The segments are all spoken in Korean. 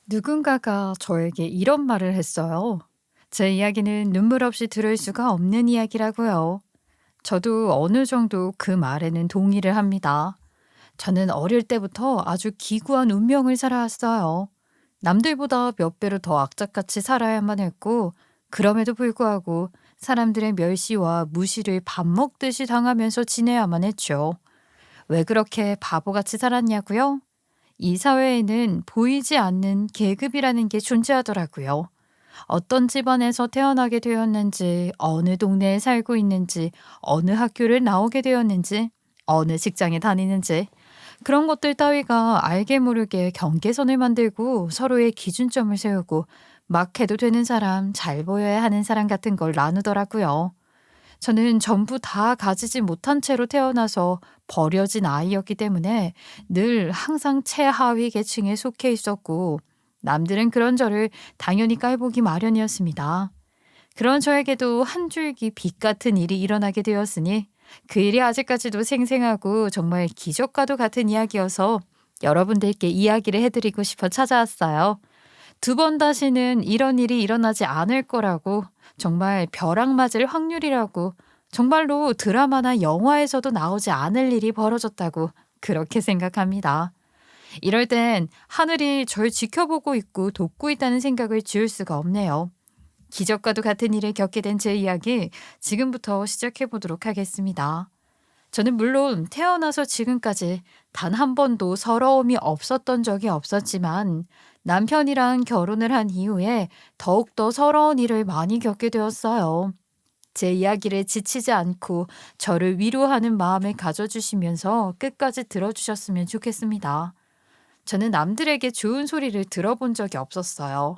누군가가 저에게 이런 말을 했어요. 제 이야기는 눈물 없이 들을 수가 없는 이야기라고요. 저도 어느 정도 그 말에는 동의를 합니다. 저는 어릴 때부터 아주 기구한 운명을 살아왔어요. 남들보다 몇 배로 더 악착같이 살아야만 했고, 그럼에도 불구하고 사람들의 멸시와 무시를 밥 먹듯이 당하면서 지내야만 했죠. 왜 그렇게 바보같이 살았냐고요? 이 사회에는 보이지 않는 계급이라는 게 존재하더라고요. 어떤 집안에서 태어나게 되었는지, 어느 동네에 살고 있는지, 어느 학교를 나오게 되었는지, 어느 직장에 다니는지, 그런 것들 따위가 알게 모르게 경계선을 만들고 서로의 기준점을 세우고 막 해도 되는 사람, 잘 보여야 하는 사람 같은 걸 나누더라고요. 저는 전부 다 가지지 못한 채로 태어나서 버려진 아이였기 때문에 늘 항상 최하위 계층에 속해 있었고, 남들은 그런 저를 당연히 깔보기 마련이었습니다. 그런 저에게도 한 줄기 빛 같은 일이 일어나게 되었으니 그 일이 아직까지도 생생하고 정말 기적과도 같은 이야기여서 여러분들께 이야기를 해드리고 싶어 찾아왔어요. 두 번 다시는 이런 일이 일어나지 않을 거라고, 정말 벼락 맞을 확률이라고, 정말로 드라마나 영화에서도 나오지 않을 일이 벌어졌다고 그렇게 생각합니다. 이럴 땐 하늘이 절 지켜보고 있고 돕고 있다는 생각을 지울 수가 없네요. 기적과도 같은 일을 겪게 된 제 이야기 지금부터 시작해 보도록 하겠습니다. 저는 물론 태어나서 지금까지 단 한 번도 서러움이 없었던 적이 없었지만, 남편이랑 결혼을 한 이후에 더욱더 서러운 일을 많이 겪게 되었어요. 제 이야기를 지치지 않고 저를 위로하는 마음을 가져주시면서 끝까지 들어주셨으면 좋겠습니다. 저는 남들에게 좋은 소리를 들어본 적이 없었어요.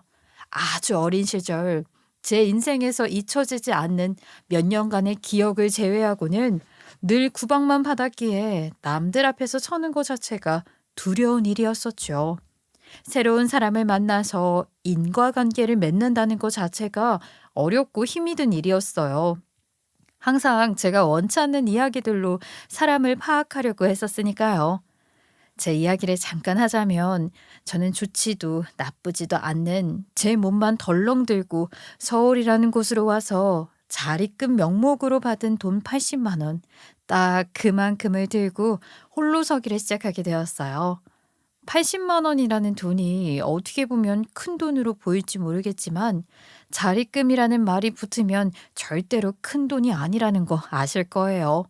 아주 어린 시절, 제 인생에서 잊혀지지 않는 몇 년간의 기억을 제외하고는 늘 구박만 받았기에 남들 앞에서 서는 것 자체가 두려운 일이었었죠. 새로운 사람을 만나서 인과관계를 맺는다는 것 자체가 어렵고 힘이 든 일이었어요. 항상 제가 원치 않는 이야기들로 사람을 파악하려고 했었으니까요. 제 이야기를 잠깐 하자면, 저는 좋지도 나쁘지도 않는 제 몸만 덜렁 들고 서울이라는 곳으로 와서 자리금 명목으로 받은 돈 80만 원, 딱 그만큼을 들고 홀로 서기를 시작하게 되었어요. 80만 원이라는 돈이 어떻게 보면 큰 돈으로 보일지 모르겠지만, 자리금이라는 말이 붙으면 절대로 큰 돈이 아니라는 거 아실 거예요.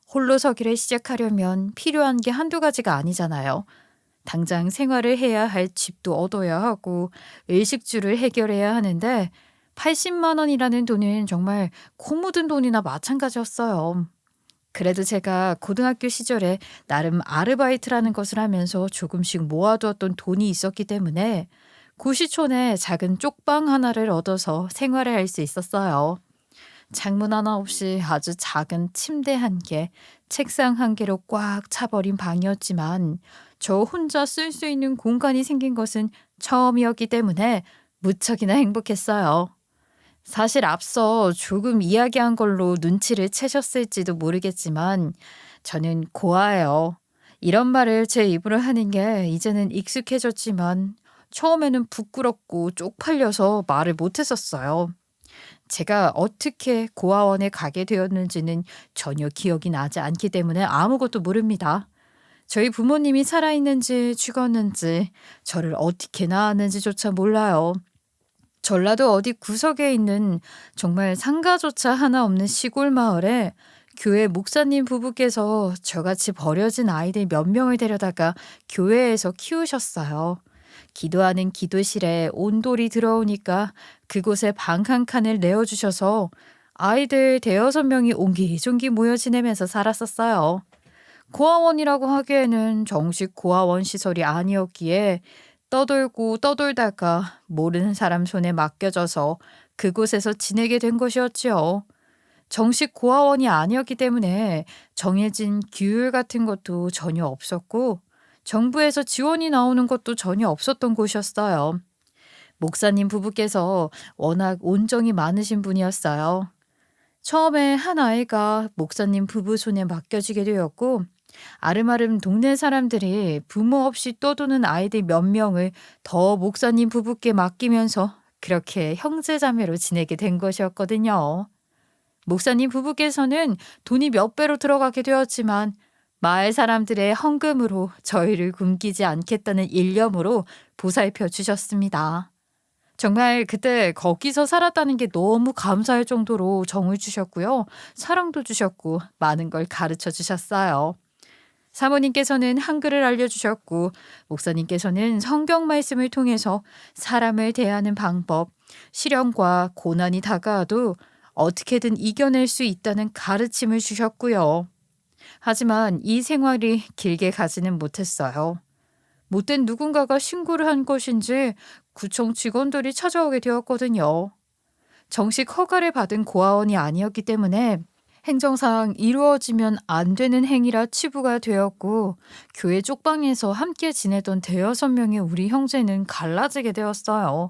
홀로 서기를 시작하려면 필요한 게 한두 가지가 아니잖아요. 당장 생활을 해야 할 집도 얻어야 하고 일식주를 해결해야 하는데, 80만 원이라는 돈은 정말 코 묻은 돈이나 마찬가지였어요. 그래도 제가 고등학교 시절에 나름 아르바이트라는 것을 하면서 조금씩 모아두었던 돈이 있었기 때문에 구시촌에 작은 쪽방 하나를 얻어서 생활을 할 수 있었어요. 창문 하나 없이 아주 작은 침대 한 개, 책상 한 개로 꽉 차버린 방이었지만, 저 혼자 쓸 수 있는 공간이 생긴 것은 처음이었기 때문에 무척이나 행복했어요. 사실 앞서 조금 이야기한 걸로 눈치를 채셨을지도 모르겠지만, 저는 고아예요. 이런 말을 제 입으로 하는 게 이제는 익숙해졌지만, 처음에는 부끄럽고 쪽팔려서 말을 못했었어요. 제가 어떻게 고아원에 가게 되었는지는 전혀 기억이 나지 않기 때문에 아무것도 모릅니다. 저희 부모님이 살아있는지 죽었는지, 저를 어떻게 낳았는지조차 몰라요. 전라도 어디 구석에 있는 정말 상가조차 하나 없는 시골 마을에 교회 목사님 부부께서 저같이 버려진 아이들 몇 명을 데려다가 교회에서 키우셨어요. 기도하는 기도실에 온돌이 들어오니까 그곳에 방 한 칸을 내어주셔서 아이들 대여섯 명이 옹기종기 모여 지내면서 살았었어요. 고아원이라고 하기에는 정식 고아원 시설이 아니었기에 떠돌고 떠돌다가 모르는 사람 손에 맡겨져서 그곳에서 지내게 된 것이었지요. 정식 고아원이 아니었기 때문에 정해진 규율 같은 것도 전혀 없었고, 정부에서 지원이 나오는 것도 전혀 없었던 곳이었어요. 목사님 부부께서 워낙 온정이 많으신 분이었어요. 처음에 한 아이가 목사님 부부 손에 맡겨지게 되었고, 아름아름 동네 사람들이 부모 없이 떠도는 아이들 몇 명을 더 목사님 부부께 맡기면서 그렇게 형제자매로 지내게 된 것이었거든요. 목사님 부부께서는 돈이 몇 배로 들어가게 되었지만 마을 사람들의 헌금으로 저희를 굶기지 않겠다는 일념으로 보살펴 주셨습니다. 정말 그때 거기서 살았다는 게 너무 감사할 정도로 정을 주셨고요. 사랑도 주셨고 많은 걸 가르쳐 주셨어요. 사모님께서는 한글을 알려주셨고 목사님께서는 성경 말씀을 통해서 사람을 대하는 방법, 시련과 고난이 다가와도 어떻게든 이겨낼 수 있다는 가르침을 주셨고요. 하지만 이 생활이 길게 가지는 못했어요. 못된 누군가가 신고를 한 것인지 구청 직원들이 찾아오게 되었거든요. 정식 허가를 받은 고아원이 아니었기 때문에 행정상 이루어지면 안 되는 행위라 치부가 되었고 교회 쪽방에서 함께 지내던 대여섯 명의 우리 형제는 갈라지게 되었어요.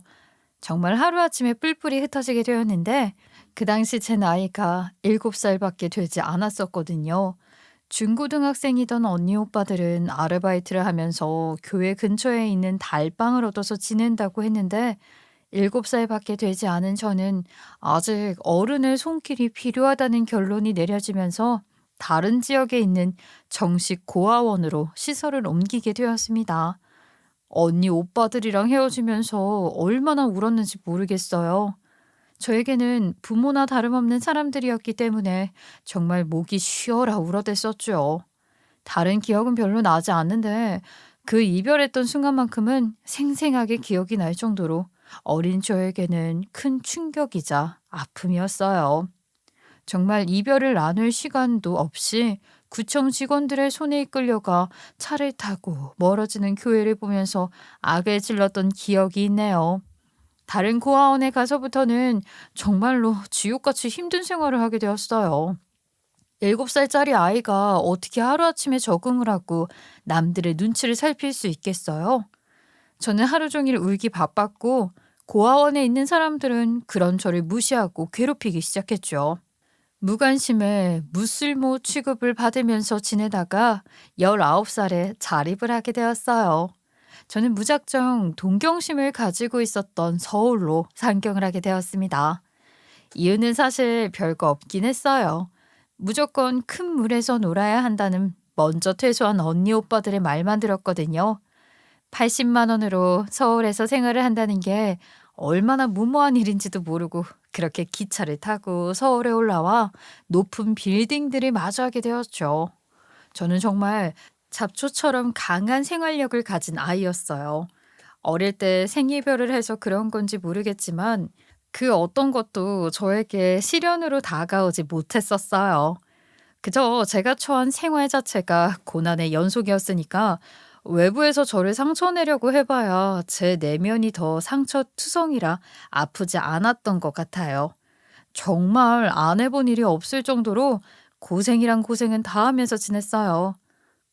정말 하루아침에 뿔뿔이 흩어지게 되었는데 그 당시 제 나이가 7살밖에 되지 않았었거든요. 중고등학생이던 언니 오빠들은 아르바이트를 하면서 교회 근처에 있는 달방을 얻어서 지낸다고 했는데 7살밖에 되지 않은 저는 아직 어른의 손길이 필요하다는 결론이 내려지면서 다른 지역에 있는 정식 고아원으로 시설을 옮기게 되었습니다. 언니 오빠들이랑 헤어지면서 얼마나 울었는지 모르겠어요. 저에게는 부모나 다름없는 사람들이었기 때문에 정말 목이 쉬어라 울어댔었죠. 다른 기억은 별로 나지 않는데 그 이별했던 순간만큼은 생생하게 기억이 날 정도로 어린 저에게는 큰 충격이자 아픔이었어요. 정말 이별을 나눌 시간도 없이 구청 직원들의 손에 이끌려가 차를 타고 멀어지는 교회를 보면서 악을 질렀던 기억이 있네요. 다른 고아원에 가서부터는 정말로 지옥같이 힘든 생활을 하게 되었어요. 7살짜리 아이가 어떻게 하루아침에 적응을 하고 남들의 눈치를 살필 수 있겠어요? 저는 하루 종일 울기 바빴고 고아원에 있는 사람들은 그런 저를 무시하고 괴롭히기 시작했죠. 무관심에 무쓸모 취급을 받으면서 지내다가 19살에 자립을 하게 되었어요. 저는 무작정 동경심을 가지고 있었던 서울로 상경을 하게 되었습니다. 이유는 사실 별거 없긴 했어요. 무조건 큰 물에서 놀아야 한다는 먼저 퇴소한 언니 오빠들의 말만 들었거든요. 80만 원으로 서울에서 생활을 한다는 게 얼마나 무모한 일인지도 모르고 그렇게 기차를 타고 서울에 올라와 높은 빌딩들을 마주하게 되었죠. 저는 정말 잡초처럼 강한 생활력을 가진 아이였어요. 어릴 때 생이별을 해서 그런 건지 모르겠지만 그 어떤 것도 저에게 시련으로 다가오지 못했었어요. 그저 제가 처한 생활 자체가 고난의 연속이었으니까 외부에서 저를 상처내려고 해봐야 제 내면이 더 상처투성이라 아프지 않았던 것 같아요. 정말 안 해본 일이 없을 정도로 고생이란 고생은 다 하면서 지냈어요.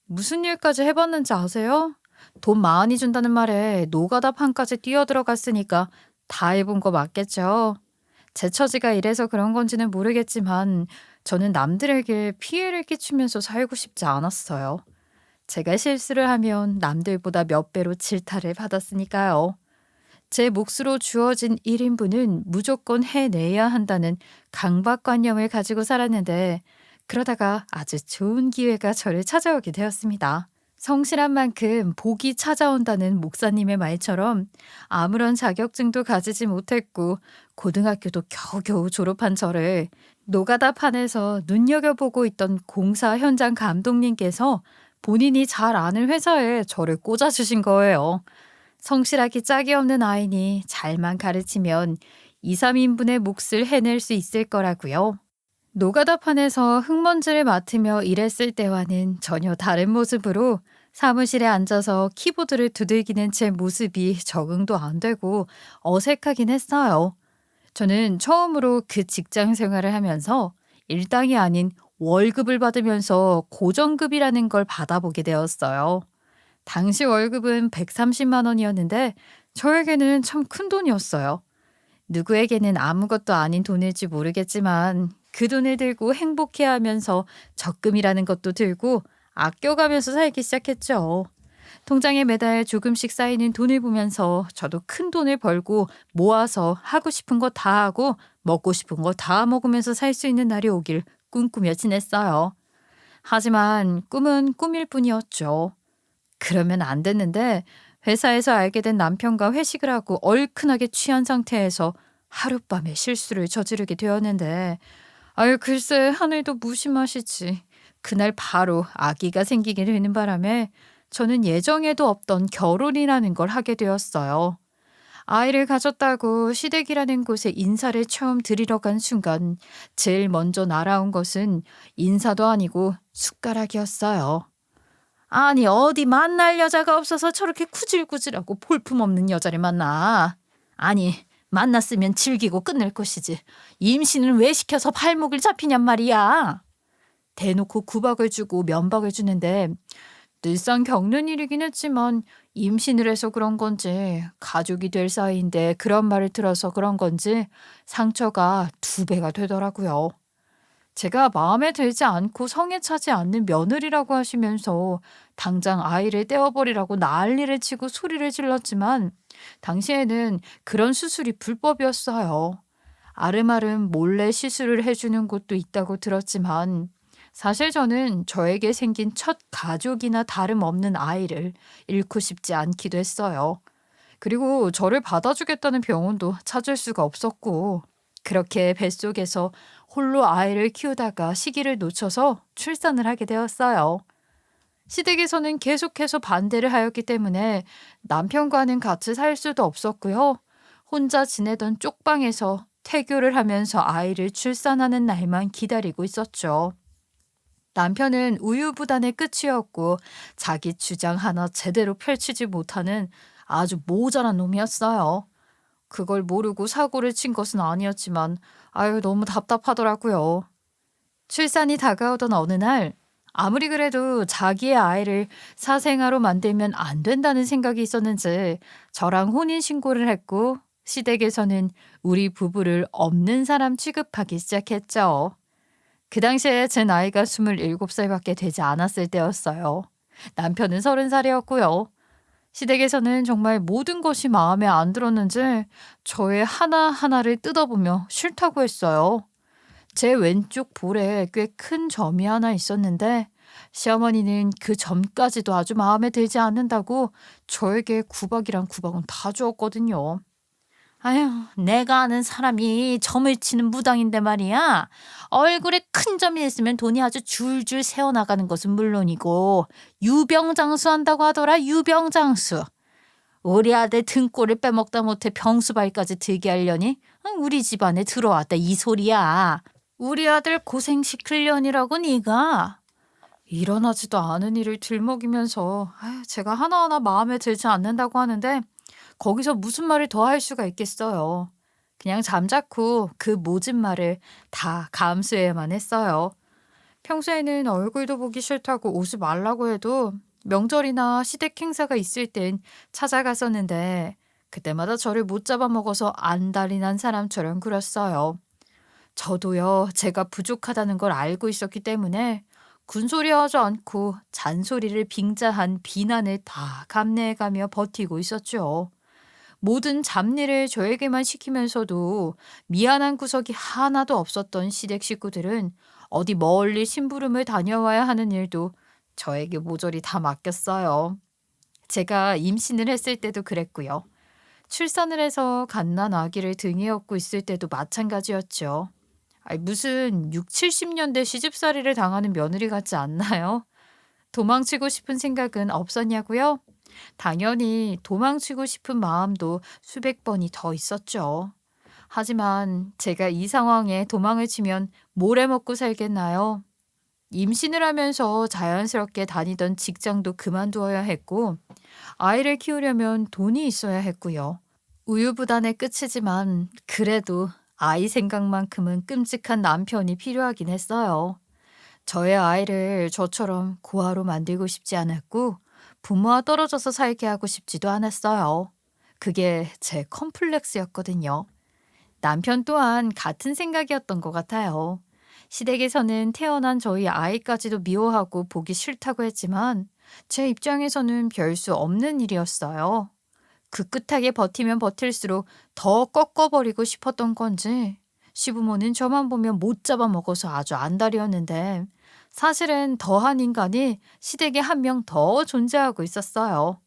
무슨 일까지 해봤는지 아세요? 돈 많이 준다는 말에 노가다 판까지 뛰어들어갔으니까 다 해본 거 맞겠죠? 제 처지가 이래서 그런 건지는 모르겠지만 저는 남들에게 피해를 끼치면서 살고 싶지 않았어요. 제가 실수를 하면 남들보다 몇 배로 질타를 받았으니까요. 제 몫으로 주어진 1인분은 무조건 해내야 한다는 강박관념을 가지고 살았는데 그러다가 아주 좋은 기회가 저를 찾아오게 되었습니다. 성실한 만큼 복이 찾아온다는 목사님의 말처럼 아무런 자격증도 가지지 못했고 고등학교도 겨우겨우 졸업한 저를 노가다판에서 눈여겨보고 있던 공사 현장 감독님께서 본인이 잘 아는 회사에 저를 꽂아주신 거예요. 성실하기 짝이 없는 아이니 잘만 가르치면 2, 3인분의 몫을 해낼 수 있을 거라고요. 노가다판에서 흙먼지를 맡으며 일했을 때와는 전혀 다른 모습으로 사무실에 앉아서 키보드를 두들기는 제 모습이 적응도 안 되고 어색하긴 했어요. 저는 처음으로 그 직장 생활을 하면서 일당이 아닌 월급을 받으면서 고정급이라는 걸 받아보게 되었어요. 당시 월급은 130만 원이었는데 저에게는 참 큰 돈이었어요. 누구에게는 아무것도 아닌 돈일지 모르겠지만 그 돈을 들고 행복해하면서 적금이라는 것도 들고 아껴가면서 살기 시작했죠. 통장에 매달 조금씩 쌓이는 돈을 보면서 저도 큰 돈을 벌고 모아서 하고 싶은 거 다 하고 먹고 싶은 거 다 먹으면서 살 수 있는 날이 오길 꿈꾸며 지냈어요. 하지만 꿈은 꿈일 뿐이었죠. 그러면 안 됐는데 회사에서 알게 된 남편과 회식을 하고 얼큰하게 취한 상태에서 하룻밤에 실수를 저지르게 되었는데 아유 글쎄 하늘도 무심하시지. 그날 바로 아기가 생기게 되는 바람에 저는 예정에도 없던 결혼이라는 걸 하게 되었어요. 아이를 가졌다고 시댁이라는 곳에 인사를 처음 드리러 간 순간 제일 먼저 날아온 것은 인사도 아니고 숟가락이었어요. 아니 어디 만날 여자가 없어서 저렇게 구질구질하고 볼품없는 여자를 만나. 아니 만났으면 즐기고 끝낼 것이지. 임신을 왜 시켜서 발목을 잡히냔 말이야. 대놓고 구박을 주고 면박을 주는데 늘상 겪는 일이긴 했지만 임신을 해서 그런 건지 가족이 될 사이인데 그런 말을 들어서 그런 건지 상처가 2배가 되더라고요. 제가 마음에 들지 않고 성에 차지 않는 며느리라고 하시면서 당장 아이를 떼어버리라고 난리를 치고 소리를 질렀지만 당시에는 그런 수술이 불법이었어요. 아름아름 몰래 시술을 해주는 곳도 있다고 들었지만 사실 저는 저에게 생긴 첫 가족이나 다름없는 아이를 잃고 싶지 않기도 했어요. 그리고 저를 받아주겠다는 병원도 찾을 수가 없었고 그렇게 뱃속에서 홀로 아이를 키우다가 시기를 놓쳐서 출산을 하게 되었어요. 시댁에서는 계속해서 반대를 하였기 때문에 남편과는 같이 살 수도 없었고요. 혼자 지내던 쪽방에서 태교를 하면서 아이를 출산하는 날만 기다리고 있었죠. 남편은 우유부단의 끝이었고 자기 주장 하나 제대로 펼치지 못하는 아주 모자란 놈이었어요. 그걸 모르고 사고를 친 것은 아니었지만 아유 너무 답답하더라고요. 출산이 다가오던 어느 날 아무리 그래도 자기의 아이를 사생아로 만들면 안 된다는 생각이 있었는지 저랑 혼인신고를 했고 시댁에서는 우리 부부를 없는 사람 취급하기 시작했죠. 그 당시에 제 나이가 27살밖에 되지 않았을 때였어요. 남편은 30살이었고요. 시댁에서는 정말 모든 것이 마음에 안 들었는지 저의 하나하나를 뜯어보며 싫다고 했어요. 제 왼쪽 볼에 꽤 큰 점이 하나 있었는데 시어머니는 그 점까지도 아주 마음에 들지 않는다고 저에게 구박이란 구박은 다 주었거든요. 아휴, 내가 아는 사람이 점을 치는 무당인데 말이야. 얼굴에 큰 점이 있으면 돈이 아주 줄줄 새어나가는 것은 물론이고 유병장수한다고 하더라, 유병장수. 우리 아들 등골을 빼먹다 못해 병수발까지 들게 하려니 우리 집안에 들어왔다 이 소리야. 우리 아들 고생시키려니라고 네가. 일어나지도 않은 일을 들먹이면서 제가 하나하나 마음에 들지 않는다고 하는데 거기서 무슨 말을 더 할 수가 있겠어요. 그냥 잠자코 그 모진 말을 다 감수해야만 했어요. 평소에는 얼굴도 보기 싫다고 오지 말라고 해도 명절이나 시댁 행사가 있을 땐 찾아갔었는데 그때마다 저를 못 잡아먹어서 안달이 난 사람처럼 굴었어요. 저도요, 제가 부족하다는 걸 알고 있었기 때문에 군소리하지 않고 잔소리를 빙자한 비난을 다 감내해가며 버티고 있었죠. 모든 잡일을 저에게만 시키면서도 미안한 구석이 하나도 없었던 시댁 식구들은 어디 멀리 심부름을 다녀와야 하는 일도 저에게 모조리 다 맡겼어요. 제가 임신을 했을 때도 그랬고요. 출산을 해서 갓난 아기를 등에 업고 있을 때도 마찬가지였죠. 아이, 무슨 6, 70년대 시집살이를 당하는 며느리 같지 않나요? 도망치고 싶은 생각은 없었냐고요? 당연히 도망치고 싶은 마음도 수백 번이 더 있었죠. 하지만 제가 이 상황에 도망을 치면 뭘 해먹고 살겠나요? 임신을 하면서 자연스럽게 다니던 직장도 그만두어야 했고, 아이를 키우려면 돈이 있어야 했고요. 우유부단의 끝이지만 그래도 아이 생각만큼은 끔찍한 남편이 필요하긴 했어요. 저의 아이를 저처럼 고아로 만들고 싶지 않았고 부모와 떨어져서 살게 하고 싶지도 않았어요. 그게 제 컴플렉스였거든요. 남편 또한 같은 생각이었던 것 같아요. 시댁에서는 태어난 저희 아이까지도 미워하고 보기 싫다고 했지만 제 입장에서는 별 수 없는 일이었어요. 그 끝하게 버티면 버틸수록 더 꺾어버리고 싶었던 건지 시부모는 저만 보면 못 잡아먹어서 아주 안달이었는데 사실은 더한 인간이 시댁에 한 명 더 존재하고 있었어요.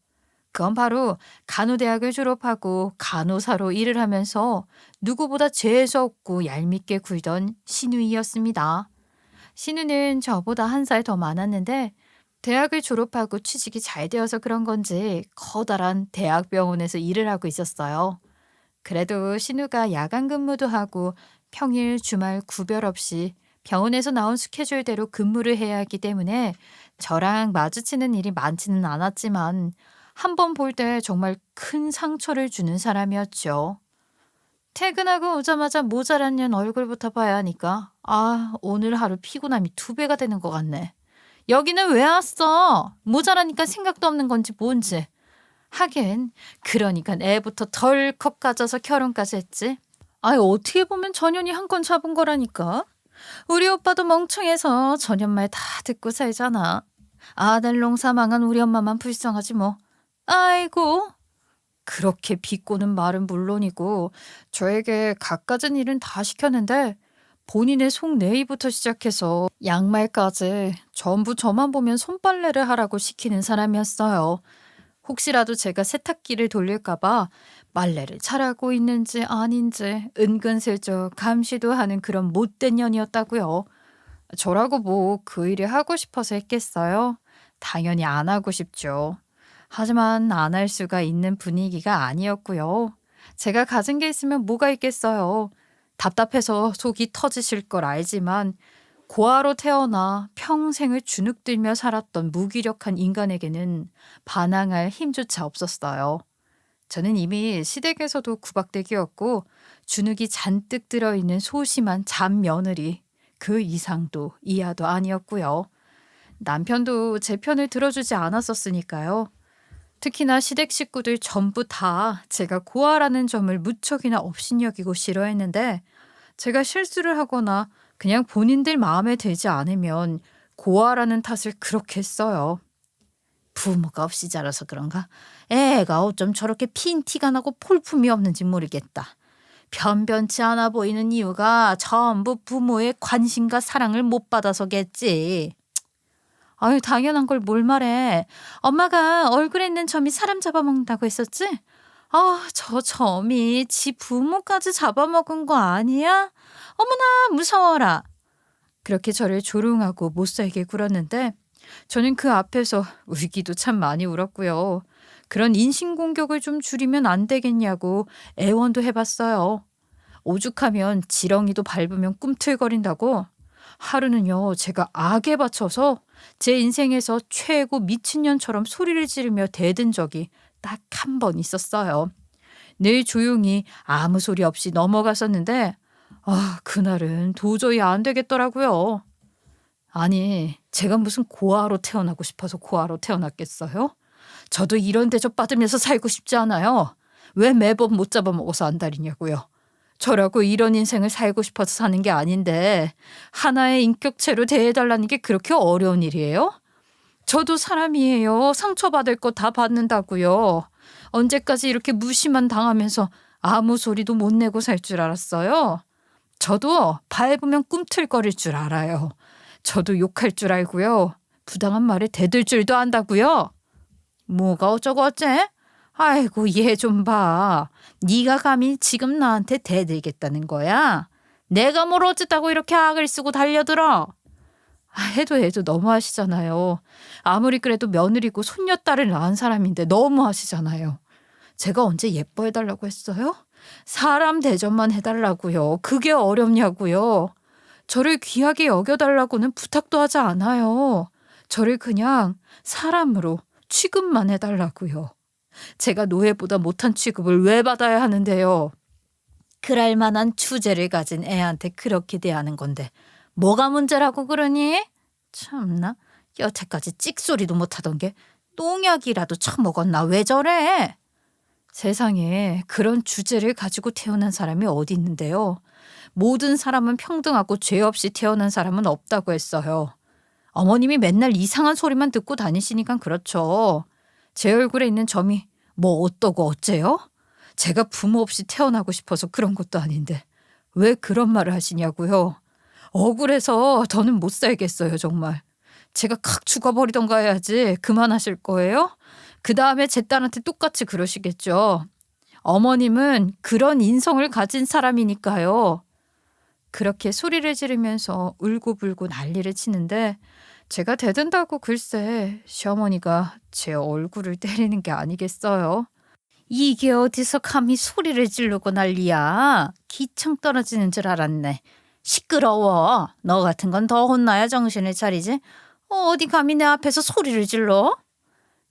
그건 바로 간호대학을 졸업하고 간호사로 일을 하면서 누구보다 재수없고 얄밉게 굴던 신우이였습니다. 신우는 저보다 한 살 더 많았는데 대학을 졸업하고 취직이 잘 되어서 그런 건지 커다란 대학병원에서 일을 하고 있었어요. 그래도 신우가 야간 근무도 하고 평일, 주말 구별 없이 병원에서 나온 스케줄대로 근무를 해야 하기 때문에 저랑 마주치는 일이 많지는 않았지만 한 번 볼 때 정말 큰 상처를 주는 사람이었죠. 퇴근하고 오자마자 모자란 년 얼굴부터 봐야 하니까 오늘 하루 피곤함이 2배가 되는 것 같네. 여기는 왜 왔어? 모자라니까 생각도 없는 건지 뭔지. 하긴 그러니까 애부터 덜컥 가져서 결혼까지 했지. 어떻게 보면 전현이 한 건 잡은 거라니까. 우리 오빠도 멍청해서 전현 말 다 듣고 살잖아. 아들 농사 망한 우리 엄마만 불쌍하지 뭐. 아이고. 그렇게 비꼬는 말은 물론이고 저에게 갖가진 일은 다 시켰는데 본인의 속내의부터 시작해서 양말까지 전부 저만 보면 손빨래를 하라고 시키는 사람이었어요. 혹시라도 제가 세탁기를 돌릴까 봐 빨래를 잘하고 있는지 아닌지 은근슬쩍 감시도 하는 그런 못된 년이었다고요. 저라고 뭐 그 일이 하고 싶어서 했겠어요? 당연히 안 하고 싶죠. 하지만 안 할 수가 있는 분위기가 아니었고요. 제가 가진 게 있으면 뭐가 있겠어요. 답답해서 속이 터지실 걸 알지만 고아로 태어나 평생을 주눅들며 살았던 무기력한 인간에게는 반항할 힘조차 없었어요. 저는 이미 시댁에서도 구박대기였고 주눅이 잔뜩 들어있는 소심한 잡며느리 그 이상도 이하도 아니었고요. 남편도 제 편을 들어주지 않았었으니까요. 특히나 시댁 식구들 전부 다 제가 고아라는 점을 무척이나 업신여기고 싫어했는데 제가 실수를 하거나 그냥 본인들 마음에 들지 않으면 고아라는 탓을 그렇게 써요. 부모가 없이 자라서 그런가? 애가 어쩜 저렇게 핀 티가 나고 폴품이 없는지 모르겠다. 변변치 않아 보이는 이유가 전부 부모의 관심과 사랑을 못 받아서겠지. 당연한 걸 뭘 말해. 엄마가 얼굴에 있는 점이 사람 잡아먹는다고 했었지? 저 점이 지 부모까지 잡아먹은 거 아니야? 어머나 무서워라. 그렇게 저를 조롱하고 못살게 굴었는데 저는 그 앞에서 울기도 참 많이 울었고요. 그런 인신공격을 좀 줄이면 안 되겠냐고 애원도 해봤어요. 오죽하면 지렁이도 밟으면 꿈틀거린다고. 하루는요 제가 악에 받쳐서 제 인생에서 최고 미친년처럼 소리를 지르며 대든 적이 딱 한 번 있었어요. 늘 조용히 아무 소리 없이 넘어갔었는데 그날은 도저히 안 되겠더라고요. 아니 제가 무슨 고아로 태어나고 싶어서 고아로 태어났겠어요? 저도 이런 대접 받으면서 살고 싶지 않아요. 왜 매번 못 잡아먹어서 안달이냐고요. 저라고 이런 인생을 살고 싶어서 사는 게 아닌데 하나의 인격체로 대해달라는 게 그렇게 어려운 일이에요? 저도 사람이에요. 상처받을 거 다 받는다고요. 언제까지 이렇게 무시만 당하면서 아무 소리도 못 내고 살 줄 알았어요? 저도 밟으면 꿈틀거릴 줄 알아요. 저도 욕할 줄 알고요. 부당한 말에 대들 줄도 안다고요. 뭐가 어쩌고 어째? 아이고 얘 좀 봐. 네가 감히 지금 나한테 대들겠다는 거야? 내가 뭘 어쨌다고 이렇게 악을 쓰고 달려들어? 해도 너무하시잖아요. 아무리 그래도 며느리고 손녀딸을 낳은 사람인데 너무하시잖아요. 제가 언제 예뻐해달라고 했어요? 사람 대접만 해달라고요. 그게 어렵냐고요. 저를 귀하게 여겨달라고는 부탁도 하지 않아요. 저를 그냥 사람으로 취급만 해달라고요. 제가 노예보다 못한 취급을 왜 받아야 하는데요. 그럴 만한 주제를 가진 애한테 그렇게 대하는 건데 뭐가 문제라고 그러니? 참나 여태까지 찍소리도 못하던 게 농약이라도 처먹었나 왜 저래? 세상에 그런 주제를 가지고 태어난 사람이 어디 있는데요. 모든 사람은 평등하고 죄 없이 태어난 사람은 없다고 했어요. 어머님이 맨날 이상한 소리만 듣고 다니시니까 그렇죠. 제 얼굴에 있는 점이 뭐 어떠고 어째요? 제가 부모 없이 태어나고 싶어서 그런 것도 아닌데 왜 그런 말을 하시냐고요. 억울해서 더는 못 살겠어요, 정말. 제가 칵 죽어버리던가 해야지 그만하실 거예요? 그 다음에 제 딸한테 똑같이 그러시겠죠. 어머님은 그런 인성을 가진 사람이니까요. 그렇게 소리를 지르면서 울고불고 난리를 치는데 제가 대든다고 글쎄 시어머니가 제 얼굴을 때리는 게 아니겠어요. 이게 어디서 감히 소리를 지르고 난리야. 기청 떨어지는 줄 알았네. 시끄러워. 너 같은 건 더 혼나야 정신을 차리지. 어디 감히 내 앞에서 소리를 질러?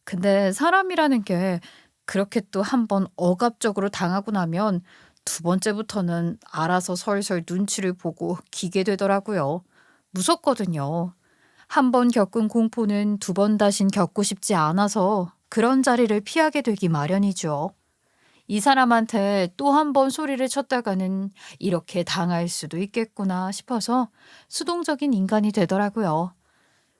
근데 사람이라는 게 그렇게 또 한 번 억압적으로 당하고 나면 두 번째부터는 알아서 설설 눈치를 보고 기게 되더라고요. 무섭거든요. 한 번 겪은 공포는 두 번 다신 겪고 싶지 않아서 그런 자리를 피하게 되기 마련이죠. 이 사람한테 또 한 번 소리를 쳤다가는 이렇게 당할 수도 있겠구나 싶어서 수동적인 인간이 되더라고요.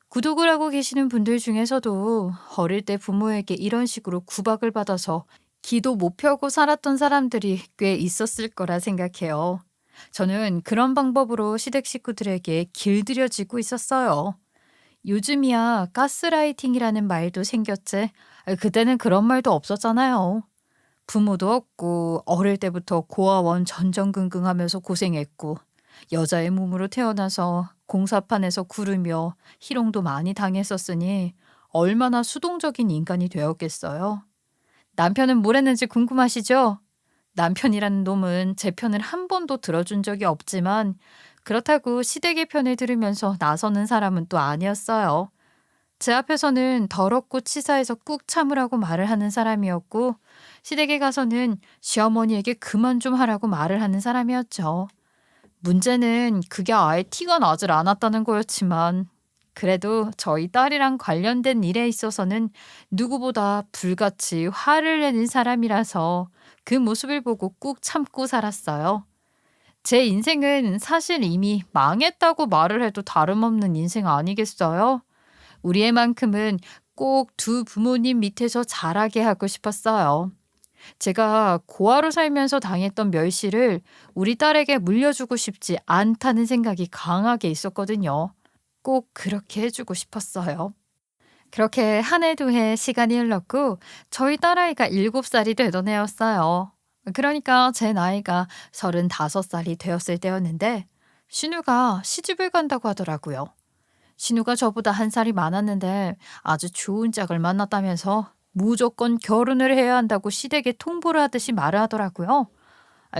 구독을 하고 계시는 분들 중에서도 어릴 때 부모에게 이런 식으로 구박을 받아서 기도 못 펴고 살았던 사람들이 꽤 있었을 거라 생각해요. 저는 그런 방법으로 시댁 식구들에게 길들여지고 있었어요. 요즘이야 가스라이팅이라는 말도 생겼지. 그때는 그런 말도 없었잖아요. 부모도 없고 어릴 때부터 고아원 전전긍긍하면서 고생했고 여자의 몸으로 태어나서 공사판에서 구르며 희롱도 많이 당했었으니 얼마나 수동적인 인간이 되었겠어요. 남편은 뭘 했는지 궁금하시죠? 남편이라는 놈은 제 편을 한 번도 들어준 적이 없지만 그렇다고 시댁의 편을 들으면서 나서는 사람은 또 아니었어요. 제 앞에서는 더럽고 치사해서 꾹 참으라고 말을 하는 사람이었고 시댁에 가서는 시어머니에게 그만 좀 하라고 말을 하는 사람이었죠. 문제는 그게 아예 티가 나질 않았다는 거였지만 그래도 저희 딸이랑 관련된 일에 있어서는 누구보다 불같이 화를 내는 사람이라서 그 모습을 보고 꾹 참고 살았어요. 제 인생은 사실 이미 망했다고 말을 해도 다름없는 인생 아니겠어요? 우리 애만큼은 꼭 두 부모님 밑에서 자라게 하고 싶었어요. 제가 고아로 살면서 당했던 멸시를 우리 딸에게 물려주고 싶지 않다는 생각이 강하게 있었거든요. 꼭 그렇게 해주고 싶었어요. 그렇게 한 해 두 해 시간이 흘렀고 저희 딸아이가 7살이 되던 해였어요. 그러니까 제 나이가 35살이 되었을 때였는데 신우가 시집을 간다고 하더라고요. 신우가 저보다 한 살이 많았는데 아주 좋은 짝을 만났다면서 무조건 결혼을 해야 한다고 시댁에 통보를 하듯이 말을 하더라고요.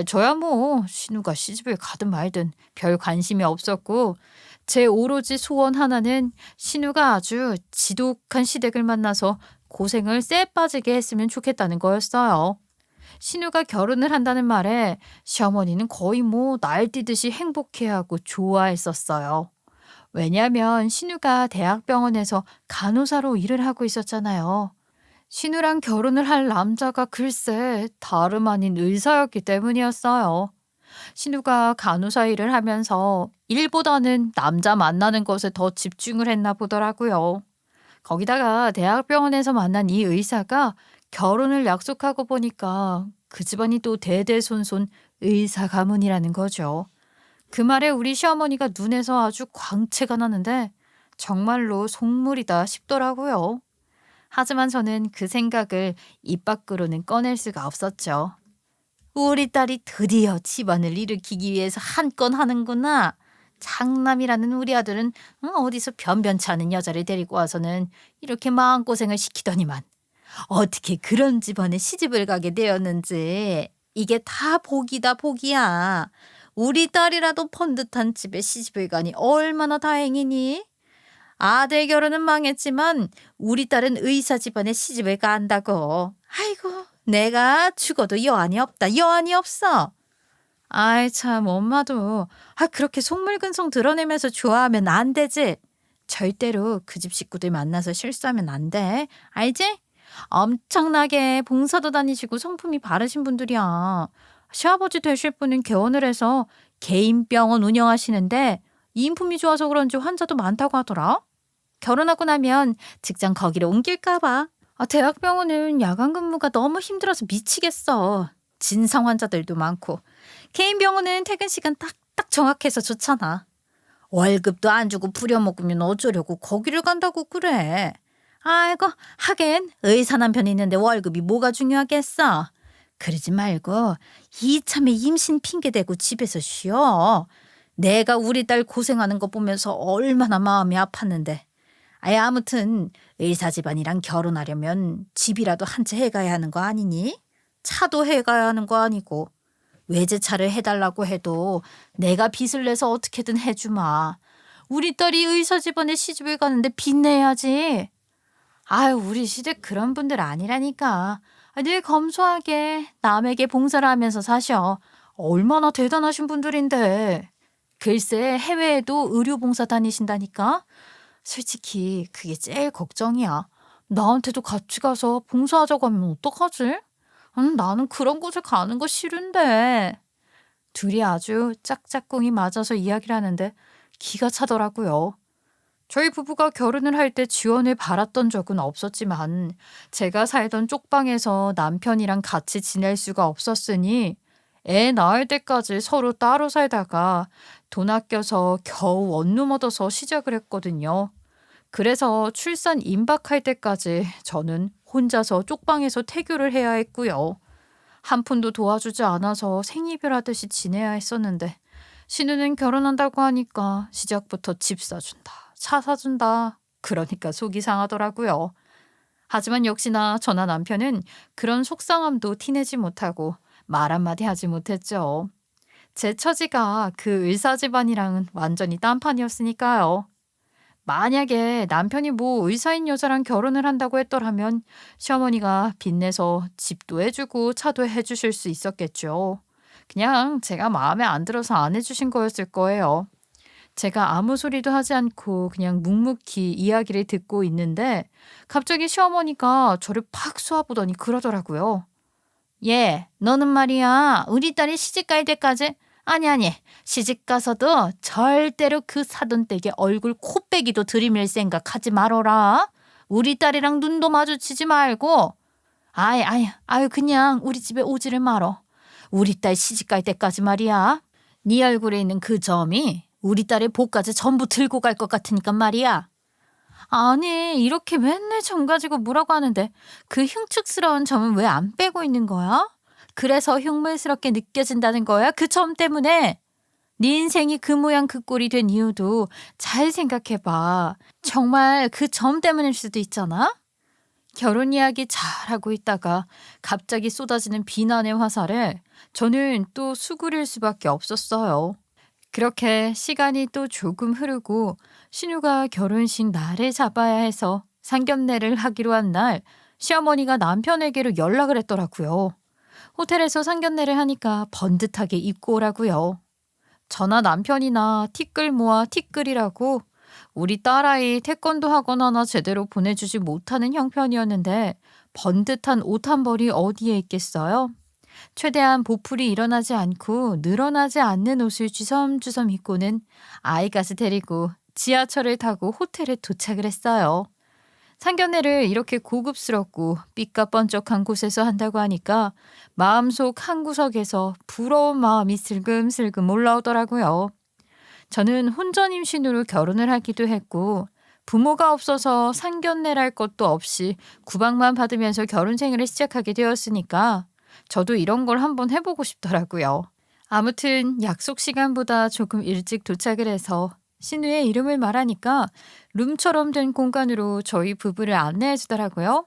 저야 뭐 신우가 시집을 가든 말든 별 관심이 없었고 제 오로지 소원 하나는 신우가 아주 지독한 시댁을 만나서 고생을 쎄 빠지게 했으면 좋겠다는 거였어요. 신우가 결혼을 한다는 말에 시어머니는 거의 뭐 날뛰듯이 행복해하고 좋아했었어요. 왜냐하면 신우가 대학병원에서 간호사로 일을 하고 있었잖아요. 신우랑 결혼을 할 남자가 글쎄 다름 아닌 의사였기 때문이었어요. 신우가 간호사 일을 하면서 일보다는 남자 만나는 것에 더 집중을 했나 보더라고요. 거기다가 대학병원에서 만난 이 의사가 결혼을 약속하고 보니까 그 집안이 또 대대손손 의사 가문이라는 거죠. 그 말에 우리 시어머니가 눈에서 아주 광채가 나는데 정말로 속물이다 싶더라고요. 하지만 저는 그 생각을 입 밖으로는 꺼낼 수가 없었죠. 우리 딸이 드디어 집안을 일으키기 위해서 한 건 하는구나. 장남이라는 우리 아들은 어디서 변변치 않은 여자를 데리고 와서는 이렇게 마음고생을 시키더니만 어떻게 그런 집안에 시집을 가게 되었는지. 이게 다 복이다 복이야. 우리 딸이라도 번듯한 집에 시집을 가니 얼마나 다행이니? 아들 결혼은 망했지만 우리 딸은 의사 집안에 시집을 간다고. 아이고 내가 죽어도 여한이 없다. 여한이 없어. 아이 참 엄마도 그렇게 속물근성 드러내면서 좋아하면 안 되지. 절대로 그 집 식구들 만나서 실수하면 안 돼. 알지? 엄청나게 봉사도 다니시고 성품이 바르신 분들이야. 시아버지 되실 분은 개원을 해서 개인 병원 운영하시는데 인품이 좋아서 그런지 환자도 많다고 하더라. 결혼하고 나면 직장 거기로 옮길까 봐. 대학병원은 야간 근무가 너무 힘들어서 미치겠어. 진상 환자들도 많고. 개인 병원은 퇴근 시간 딱딱 정확해서 좋잖아. 월급도 안 주고 부려먹으면 어쩌려고 거기를 간다고 그래. 아이고, 하긴 의사 남편이 있는데 월급이 뭐가 중요하겠어. 그러지 말고 이참에 임신 핑계대고 집에서 쉬어. 내가 우리 딸 고생하는 거 보면서 얼마나 마음이 아팠는데. 아무튼 의사 집안이랑 결혼하려면 집이라도 한 채 해가야 하는 거 아니니? 차도 해가야 하는 거 아니고. 외제차를 해달라고 해도 내가 빚을 내서 어떻게든 해주마. 우리 딸이 의사 집안에 시집을 가는데 빚 내야지. 아유, 우리 시대 그런 분들 아니라니까. 늘 검소하게 남에게 봉사를 하면서 사셔. 얼마나 대단하신 분들인데. 글쎄 해외에도 의료봉사 다니신다니까. 솔직히 그게 제일 걱정이야. 나한테도 같이 가서 봉사하자고 하면 어떡하지? 나는 그런 곳에 가는 거 싫은데. 둘이 아주 짝짝꿍이 맞아서 이야기를 하는데 기가 차더라고요. 저희 부부가 결혼을 할 때 지원을 받았던 적은 없었지만 제가 살던 쪽방에서 남편이랑 같이 지낼 수가 없었으니 애 낳을 때까지 서로 따로 살다가 돈 아껴서 겨우 원룸 얻어서 시작을 했거든요. 그래서 출산 임박할 때까지 저는 혼자서 쪽방에서 태교를 해야 했고요. 한 푼도 도와주지 않아서 생이별하듯이 지내야 했었는데 신우는 결혼한다고 하니까 시작부터 집 사준다, 차 사준다. 그러니까 속이 상하더라고요. 하지만 역시나 저나 남편은 그런 속상함도 티내지 못하고 말 한마디 하지 못했죠. 제 처지가 그 의사 집안이랑은 완전히 딴판이었으니까요. 만약에 남편이 뭐 의사인 여자랑 결혼을 한다고 했더라면 시어머니가 빚내서 집도 해주고 차도 해주실 수 있었겠죠. 그냥 제가 마음에 안 들어서 안 해주신 거였을 거예요. 제가 아무 소리도 하지 않고 그냥 묵묵히 이야기를 듣고 있는데 갑자기 시어머니가 저를 팍 쏘아보더니 그러더라고요. 얘, 너는 말이야. 우리 딸이 시집갈 때까지 아니 시집 가서도 절대로 그 사돈댁에 얼굴 코빼기도 들이밀 생각하지 말어라. 우리 딸이랑 눈도 마주치지 말고 아유 그냥 우리 집에 오지를 말어. 우리 딸 시집갈 때까지 말이야. 네 얼굴에 있는 그 점이 우리 딸의 복까지 전부 들고 갈 것 같으니까 말이야. 아니 이렇게 맨날 점 가지고 뭐라고 하는데 그 흉측스러운 점은 왜 안 빼고 있는 거야? 그래서 흉물스럽게 느껴진다는 거야? 그 점 때문에? 네 인생이 그 모양 그 꼴이 된 이유도 잘 생각해봐. 정말 그 점 때문일 수도 있잖아? 결혼 이야기 잘하고 있다가 갑자기 쏟아지는 비난의 화살에 저는 또 수그릴 수밖에 없었어요. 그렇게 시간이 또 조금 흐르고 신우가 결혼식 날을 잡아야 해서 상견례를 하기로 한 날 시어머니가 남편에게로 연락을 했더라고요. 호텔에서 상견례를 하니까 번듯하게 입고 오라고요. 저나 남편이나 티끌 모아 티끌이라고 우리 딸아이 태권도 학원 하나 제대로 보내주지 못하는 형편이었는데 번듯한 옷 한 벌이 어디에 있겠어요? 최대한 보풀이 일어나지 않고 늘어나지 않는 옷을 주섬주섬 입고는 아이갓을 데리고 지하철을 타고 호텔에 도착을 했어요. 상견례를 이렇게 고급스럽고 삐까번쩍한 곳에서 한다고 하니까 마음속 한구석에서 부러운 마음이 슬금슬금 올라오더라고요. 저는 혼전 임신으로 결혼을 하기도 했고 부모가 없어서 상견례랄 것도 없이 구박만 받으면서 결혼 생활을 시작하게 되었으니까 저도 이런 걸 한번 해보고 싶더라고요. 아무튼 약속 시간보다 조금 일찍 도착을 해서 신우의 이름을 말하니까 룸처럼 된 공간으로 저희 부부를 안내해 주더라고요.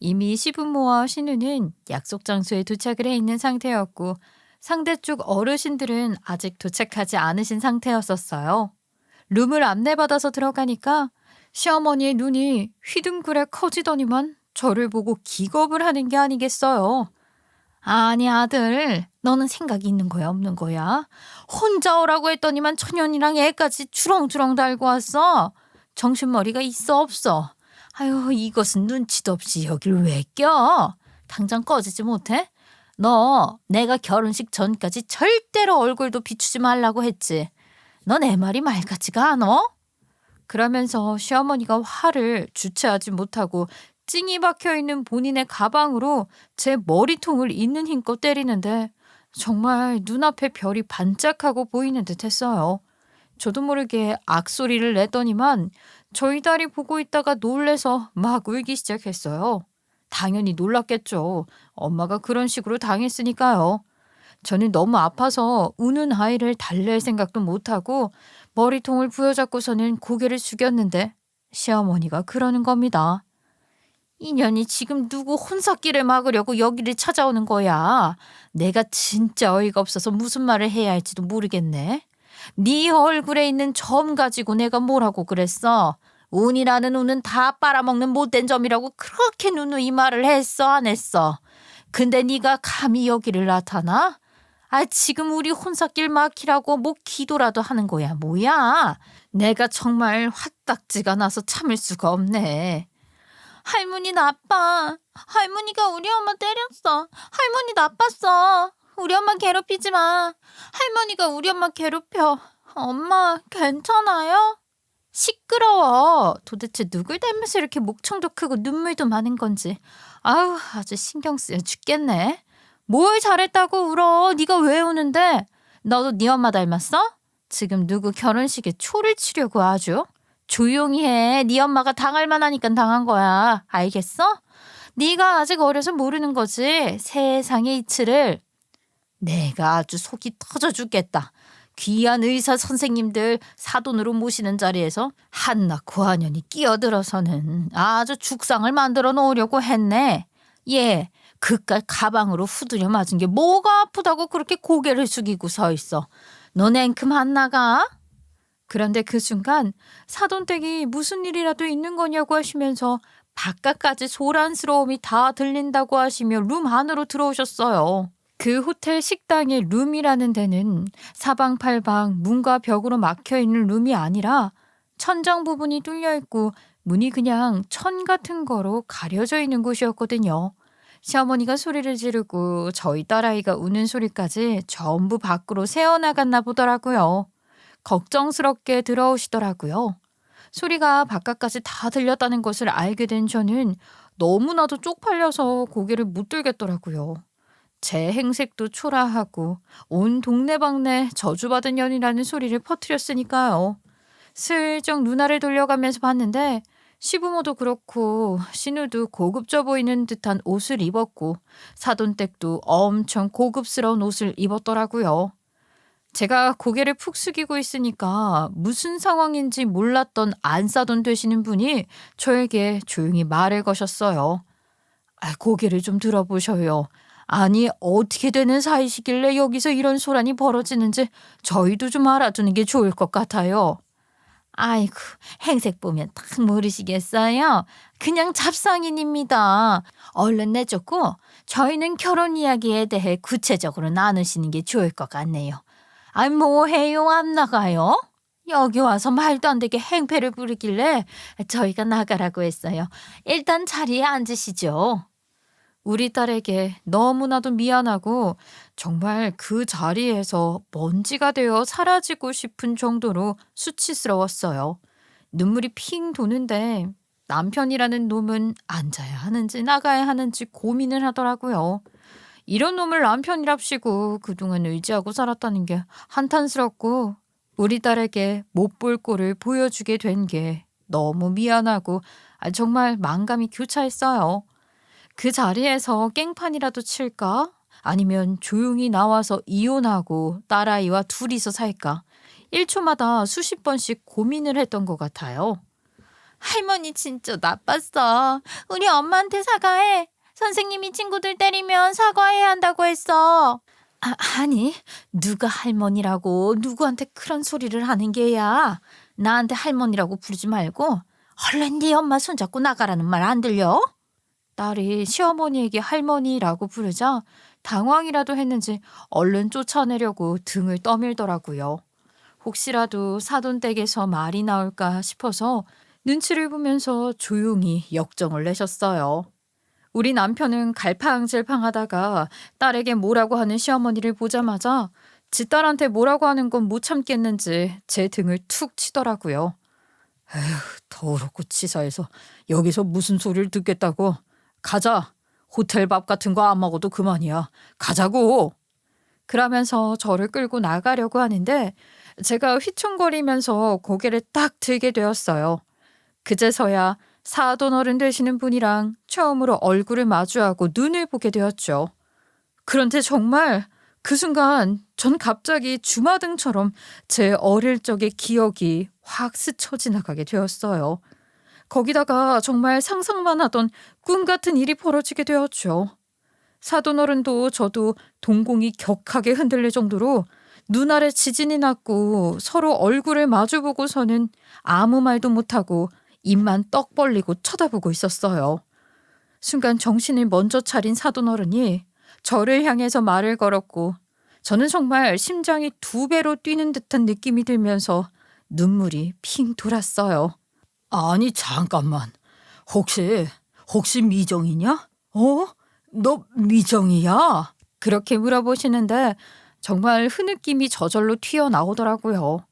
이미 시부모와 신우는 약속 장소에 도착을 해 있는 상태였고 상대 쪽 어르신들은 아직 도착하지 않으신 상태였었어요. 룸을 안내받아서 들어가니까 시어머니의 눈이 휘둥그레 커지더니만 저를 보고 기겁을 하는 게 아니겠어요. 아니 아들, 너는 생각이 있는 거야 없는 거야? 혼자 오라고 했더니만 천연이랑 애까지 주렁주렁 달고 왔어. 정신머리가 있어 없어? 아유, 이것은 눈치도 없이 여길 왜 껴? 당장 꺼지지 못해? 너 내가 결혼식 전까지 절대로 얼굴도 비추지 말라고 했지. 너 내 말이 말 같지가 않아? 그러면서 시어머니가 화를 주체하지 못하고 찡이 박혀 있는 본인의 가방으로 제 머리통을 있는 힘껏 때리는데 정말 눈앞에 별이 반짝하고 보이는 듯 했어요. 저도 모르게 악소리를 냈더니만 저희 딸이 보고 있다가 놀래서 막 울기 시작했어요. 당연히 놀랐겠죠. 엄마가 그런 식으로 당했으니까요. 저는 너무 아파서 우는 아이를 달랠 생각도 못하고 머리통을 부여잡고서는 고개를 숙였는데 시어머니가 그러는 겁니다. 인연이 지금 누구 혼사길을 막으려고 여기를 찾아오는 거야. 내가 진짜 어이가 없어서 무슨 말을 해야 할지도 모르겠네. 네 얼굴에 있는 점 가지고 내가 뭐라고 그랬어? 운이라는 운은 다 빨아먹는 못된 점이라고 그렇게 누누이 말을 했어, 안 했어? 근데 네가 감히 여기를 나타나? 아, 지금 우리 혼사길 막히라고 뭐 기도라도 하는 거야, 뭐야? 내가 정말 화딱지가 나서 참을 수가 없네. 할머니 나빠. 할머니가 우리 엄마 때렸어. 할머니 나빴어. 우리 엄마 괴롭히지 마. 할머니가 우리 엄마 괴롭혀. 엄마 괜찮아요? 시끄러워. 도대체 누굴 닮아서 이렇게 목청도 크고 눈물도 많은 건지. 아우, 아주 신경 쓰여 죽겠네. 뭘 잘했다고 울어. 네가 왜 우는데? 너도 네 엄마 닮았어? 지금 누구 결혼식에 초를 치려고 아주? 조용히 해. 네 엄마가 당할 만하니까 당한 거야. 알겠어? 네가 아직 어려서 모르는 거지. 세상의 이치를. 내가 아주 속이 터져 죽겠다. 귀한 의사 선생님들 사돈으로 모시는 자리에서 한낱 고한년이 끼어들어서는 아주 죽상을 만들어 놓으려고 했네. 얘 그깟 가방으로 후드려 맞은 게 뭐가 아프다고 그렇게 고개를 숙이고 서 있어. 너 냉큼 안 나가? 그런데 그 순간 사돈댁이 무슨 일이라도 있는 거냐고 하시면서 바깥까지 소란스러움이 다 들린다고 하시며 룸 안으로 들어오셨어요. 그 호텔 식당의 룸이라는 데는 사방팔방 문과 벽으로 막혀있는 룸이 아니라 천장 부분이 뚫려있고 문이 그냥 천 같은 거로 가려져 있는 곳이었거든요. 시어머니가 소리를 지르고 저희 딸아이가 우는 소리까지 전부 밖으로 새어나갔나 보더라고요. 걱정스럽게 들어오시더라고요. 소리가 바깥까지 다 들렸다는 것을 알게 된 저는 너무나도 쪽팔려서 고개를 못 들겠더라고요. 제 행색도 초라하고 온 동네방네 저주받은 년이라는 소리를 퍼뜨렸으니까요. 슬쩍 누나를 돌려가면서 봤는데 시부모도 그렇고 신우도 고급져 보이는 듯한 옷을 입었고 사돈댁도 엄청 고급스러운 옷을 입었더라고요. 제가 고개를 푹 숙이고 있으니까 무슨 상황인지 몰랐던 안사돈 되시는 분이 저에게 조용히 말을 거셨어요. 고개를 좀 들어보셔요. 아니 어떻게 되는 사이시길래 여기서 이런 소란이 벌어지는지 저희도 좀 알아두는 게 좋을 것 같아요. 아이고, 행색 보면 딱 모르시겠어요? 그냥 잡상인입니다. 얼른 내쫓고 저희는 결혼 이야기에 대해 구체적으로 나누시는 게 좋을 것 같네요. 아니 뭐해요, 안 나가요? 여기 와서 말도 안 되게 행패를 부리길래 저희가 나가라고 했어요. 일단 자리에 앉으시죠. 우리 딸에게 너무나도 미안하고 정말 그 자리에서 먼지가 되어 사라지고 싶은 정도로 수치스러웠어요. 눈물이 핑 도는데 남편이라는 놈은 앉아야 하는지 나가야 하는지 고민을 하더라고요. 이런 놈을 남편이랍시고 그동안 의지하고 살았다는 게 한탄스럽고 우리 딸에게 못 볼 꼴을 보여주게 된 게 너무 미안하고 정말 만감이 교차했어요. 그 자리에서 깽판이라도 칠까? 아니면 조용히 나와서 이혼하고 딸아이와 둘이서 살까? 1초마다 수십 번씩 고민을 했던 것 같아요. 할머니 진짜 나빴어. 우리 엄마한테 사과해. 선생님이 친구들 때리면 사과해야 한다고 했어. 아니, 누가 할머니라고 누구한테 그런 소리를 하는 게야. 나한테 할머니라고 부르지 말고 얼른 네 엄마 손잡고 나가라는 말 안 들려? 딸이 시어머니에게 할머니라고 부르자 당황이라도 했는지 얼른 쫓아내려고 등을 떠밀더라고요. 혹시라도 사돈댁에서 말이 나올까 싶어서 눈치를 보면서 조용히 역정을 내셨어요. 우리 남편은 갈팡질팡하다가 딸에게 뭐라고 하는 시어머니를 보자마자 지 딸한테 뭐라고 하는 건 못 참겠는지 제 등을 툭 치더라고요. 에휴, 더럽고 치사해서 여기서 무슨 소리를 듣겠다고. 가자. 호텔 밥 같은 거 안 먹어도 그만이야. 가자고. 그러면서 저를 끌고 나가려고 하는데 제가 휘청거리면서 고개를 딱 들게 되었어요. 그제서야 사돈 어른 되시는 분이랑 처음으로 얼굴을 마주하고 눈을 보게 되었죠. 그런데 정말 그 순간 전 갑자기 주마등처럼 제 어릴 적의 기억이 확 스쳐 지나가게 되었어요. 거기다가 정말 상상만 하던 꿈 같은 일이 벌어지게 되었죠. 사돈 어른도 저도 동공이 격하게 흔들릴 정도로 눈 아래 지진이 났고 서로 얼굴을 마주보고서는 아무 말도 못하고 입만 떡 벌리고 쳐다보고 있었어요. 순간 정신을 먼저 차린 사돈 어른이 저를 향해서 말을 걸었고 저는 정말 심장이 2배로 뛰는 듯한 느낌이 들면서 눈물이 핑 돌았어요. 아니 잠깐만. 혹시 미정이냐? 너 미정이야? 그렇게 물어보시는데 정말 흐느낌이 저절로 튀어나오더라고요.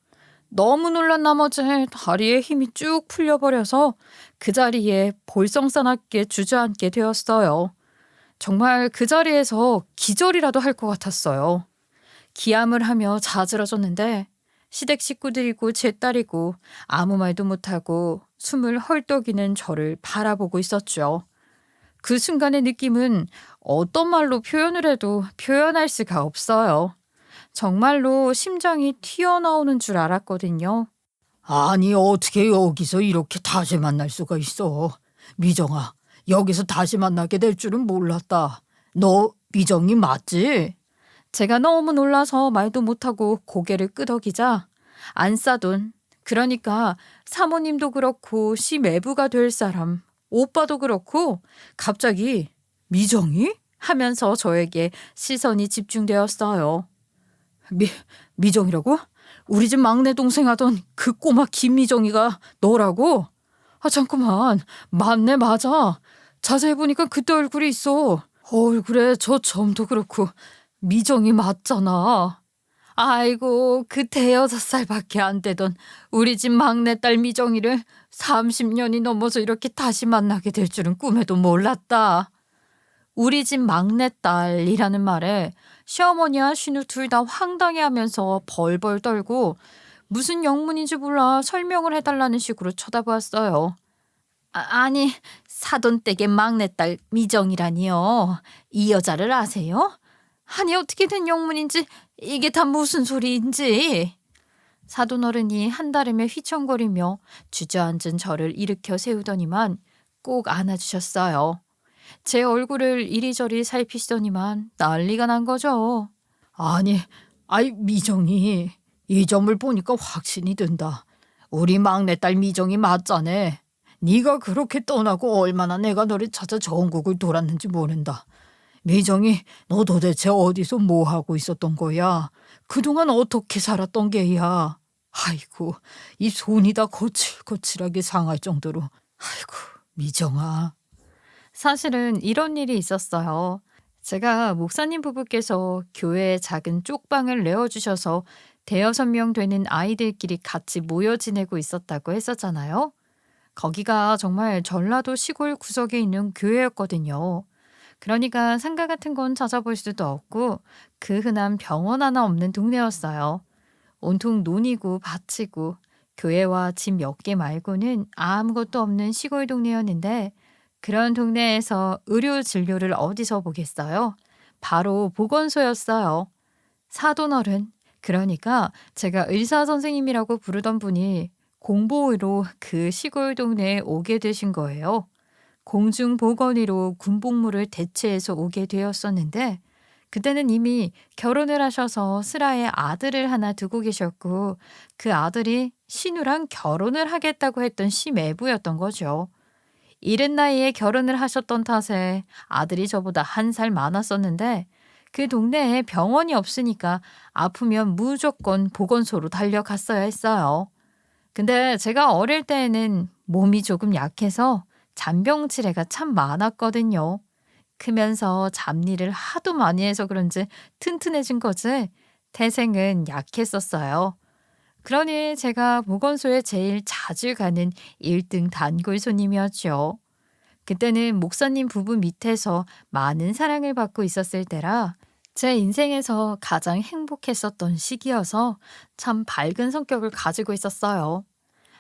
너무 놀란 나머지 다리에 힘이 쭉 풀려버려서 그 자리에 볼썽사납게 주저앉게 되었어요. 정말 그 자리에서 기절이라도 할 것 같았어요. 기함을 하며 자지러졌는데 시댁 식구들이고 제 딸이고 아무 말도 못하고 숨을 헐떡이는 저를 바라보고 있었죠. 그 순간의 느낌은 어떤 말로 표현을 해도 표현할 수가 없어요. 정말로 심장이 튀어나오는 줄 알았거든요. 아니 어떻게 여기서 이렇게 다시 만날 수가 있어. 미정아, 여기서 다시 만나게 될 줄은 몰랐다. 너 미정이 맞지? 제가 너무 놀라서 말도 못하고 고개를 끄덕이자 안사돈, 그러니까 사모님도 그렇고 시매부가 될 사람, 오빠도 그렇고 갑자기 미정이? 하면서 저에게 시선이 집중되었어요. 미정이라고? 우리 집 막내 동생 하던 그 꼬마 김미정이가 너라고? 아 잠깐만, 맞네 맞아. 자세히 보니까 그때 얼굴이 있어. 얼굴에 저 점도 그렇고 미정이 맞잖아. 아이고 그 대여섯 살밖에 안 되던 우리 집 막내딸 미정이를 30년이 넘어서 이렇게 다시 만나게 될 줄은 꿈에도 몰랐다. 우리 집 막내딸이라는 말에 시어머니와 신우 둘 다 황당해하면서 벌벌 떨고 무슨 영문인지 몰라 설명을 해달라는 식으로 쳐다보았어요. 아니 사돈댁의 막내딸 미정이라니요. 이 여자를 아세요? 아니 어떻게 된 영문인지 이게 다 무슨 소리인지. 사돈 어른이 한달음에 휘청거리며 주저앉은 저를 일으켜 세우더니만 꼭 안아주셨어요. 제 얼굴을 이리저리 살피시더니만 난리가 난 거죠. 아니 미정이 이 점을 보니까 확신이 든다. 우리 막내딸 미정이 맞자네. 네가 그렇게 떠나고 얼마나 내가 너를 찾아 전국을 돌았는지 모른다. 미정이 너 도대체 어디서 뭐 하고 있었던 거야? 그동안 어떻게 살았던 게야? 아이고 이 손이 다 거칠거칠하게 상할 정도로. 아이고 미정아. 사실은 이런 일이 있었어요. 제가 목사님 부부께서 교회에 작은 쪽방을 내어주셔서 대여섯 명 되는 아이들끼리 같이 모여 지내고 있었다고 했었잖아요. 거기가 정말 전라도 시골 구석에 있는 교회였거든요. 그러니까 상가 같은 건 찾아볼 수도 없고 그 흔한 병원 하나 없는 동네였어요. 온통 논이고 밭이고 교회와 집 몇 개 말고는 아무것도 없는 시골 동네였는데 그런 동네에서 의료 진료를 어디서 보겠어요? 바로 보건소였어요. 사돈 어른, 그러니까 제가 의사 선생님이라고 부르던 분이 공보의로 그 시골 동네에 오게 되신 거예요. 공중보건의로 군복무를 대체해서 오게 되었었는데 그때는 이미 결혼을 하셔서 슬하에 아들을 하나 두고 계셨고 그 아들이 신우랑 결혼을 하겠다고 했던 시매부였던 거죠. 이른 나이에 결혼을 하셨던 탓에 아들이 저보다 1살 많았었는데 그 동네에 병원이 없으니까 아프면 무조건 보건소로 달려갔어야 했어요. 근데 제가 어릴 때에는 몸이 조금 약해서 잔병치레가 참 많았거든요. 크면서 잡일을 하도 많이 해서 그런지 튼튼해진 거지 태생은 약했었어요. 그러니 제가 보건소에 제일 자주 가는 1등 단골 손님이었죠. 그때는 목사님 부부 밑에서 많은 사랑을 받고 있었을 때라 제 인생에서 가장 행복했었던 시기여서 참 밝은 성격을 가지고 있었어요.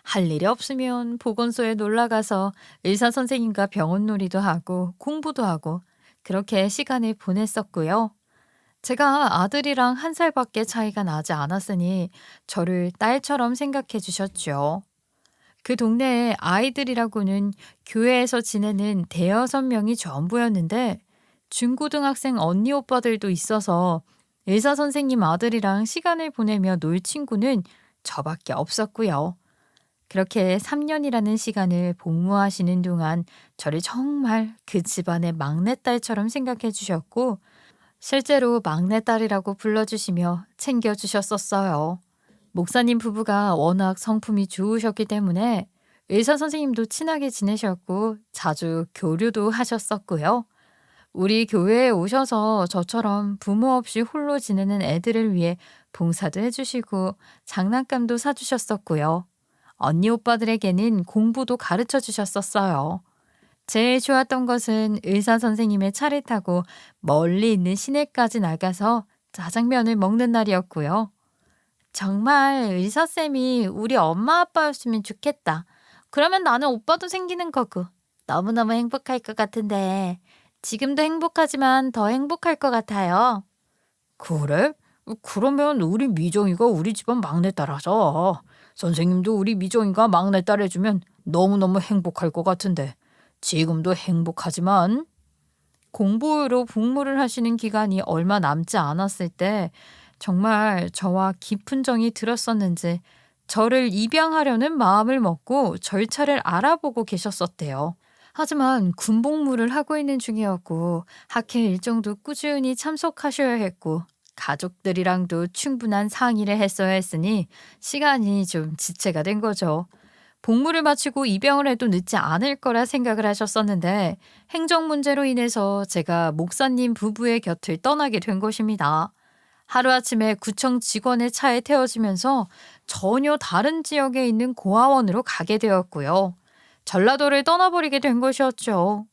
할 일이 없으면 보건소에 놀러 가서 의사 선생님과 병원 놀이도 하고 공부도 하고 그렇게 시간을 보냈었고요. 제가 아들이랑 1살밖에 차이가 나지 않았으니 저를 딸처럼 생각해 주셨죠. 그 동네에 아이들이라고는 교회에서 지내는 대여섯 명이 전부였는데 중고등학생 언니 오빠들도 있어서 의사 선생님 아들이랑 시간을 보내며 놀 친구는 저밖에 없었고요. 그렇게 3년이라는 시간을 복무하시는 동안 저를 정말 그 집안의 막내딸처럼 생각해 주셨고 실제로 막내딸이라고 불러주시며 챙겨주셨었어요. 목사님 부부가 워낙 성품이 좋으셨기 때문에 의사 선생님도 친하게 지내셨고 자주 교류도 하셨었고요. 우리 교회에 오셔서 저처럼 부모 없이 홀로 지내는 애들을 위해 봉사도 해주시고 장난감도 사주셨었고요. 언니 오빠들에게는 공부도 가르쳐 주셨었어요. 제일 좋았던 것은 의사 선생님의 차를 타고 멀리 있는 시내까지 나가서 짜장면을 먹는 날이었고요. 정말 의사쌤이 우리 엄마 아빠였으면 좋겠다. 그러면 나는 오빠도 생기는 거고 너무너무 행복할 것 같은데 지금도 행복하지만 더 행복할 것 같아요. 그래? 그러면 우리 미정이가 우리 집안 막내딸하자. 선생님도 우리 미정이가 막내딸 해주면 너무너무 행복할 것 같은데 지금도 행복하지만 공부로 복무를 하시는 기간이 얼마 남지 않았을 때 정말 저와 깊은 정이 들었었는지 저를 입양하려는 마음을 먹고 절차를 알아보고 계셨었대요. 하지만 군복무를 하고 있는 중이었고 학회 일정도 꾸준히 참석하셔야 했고 가족들이랑도 충분한 상의를 했어야 했으니 시간이 좀 지체가 된 거죠. 복무를 마치고 입양을 해도 늦지 않을 거라 생각을 하셨었는데 행정 문제로 인해서 제가 목사님 부부의 곁을 떠나게 된 것입니다. 하루아침에 구청 직원의 차에 태워지면서 전혀 다른 지역에 있는 고아원으로 가게 되었고요. 전라도를 떠나버리게 된 것이었죠.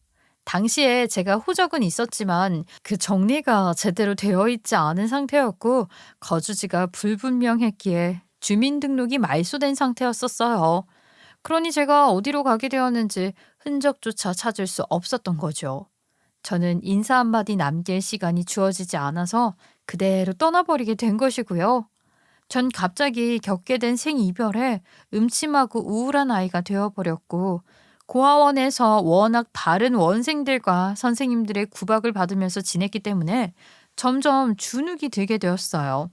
당시에 제가 호적은 있었지만 그 정리가 제대로 되어 있지 않은 상태였고 거주지가 불분명했기에 주민등록이 말소된 상태였었어요. 그러니 제가 어디로 가게 되었는지 흔적조차 찾을 수 없었던 거죠. 저는 인사 한마디 남길 시간이 주어지지 않아서 그대로 떠나버리게 된 것이고요. 전 갑자기 겪게 된 생이별에 음침하고 우울한 아이가 되어버렸고 고아원에서 워낙 다른 원생들과 선생님들의 구박을 받으면서 지냈기 때문에 점점 주눅이 들게 되었어요.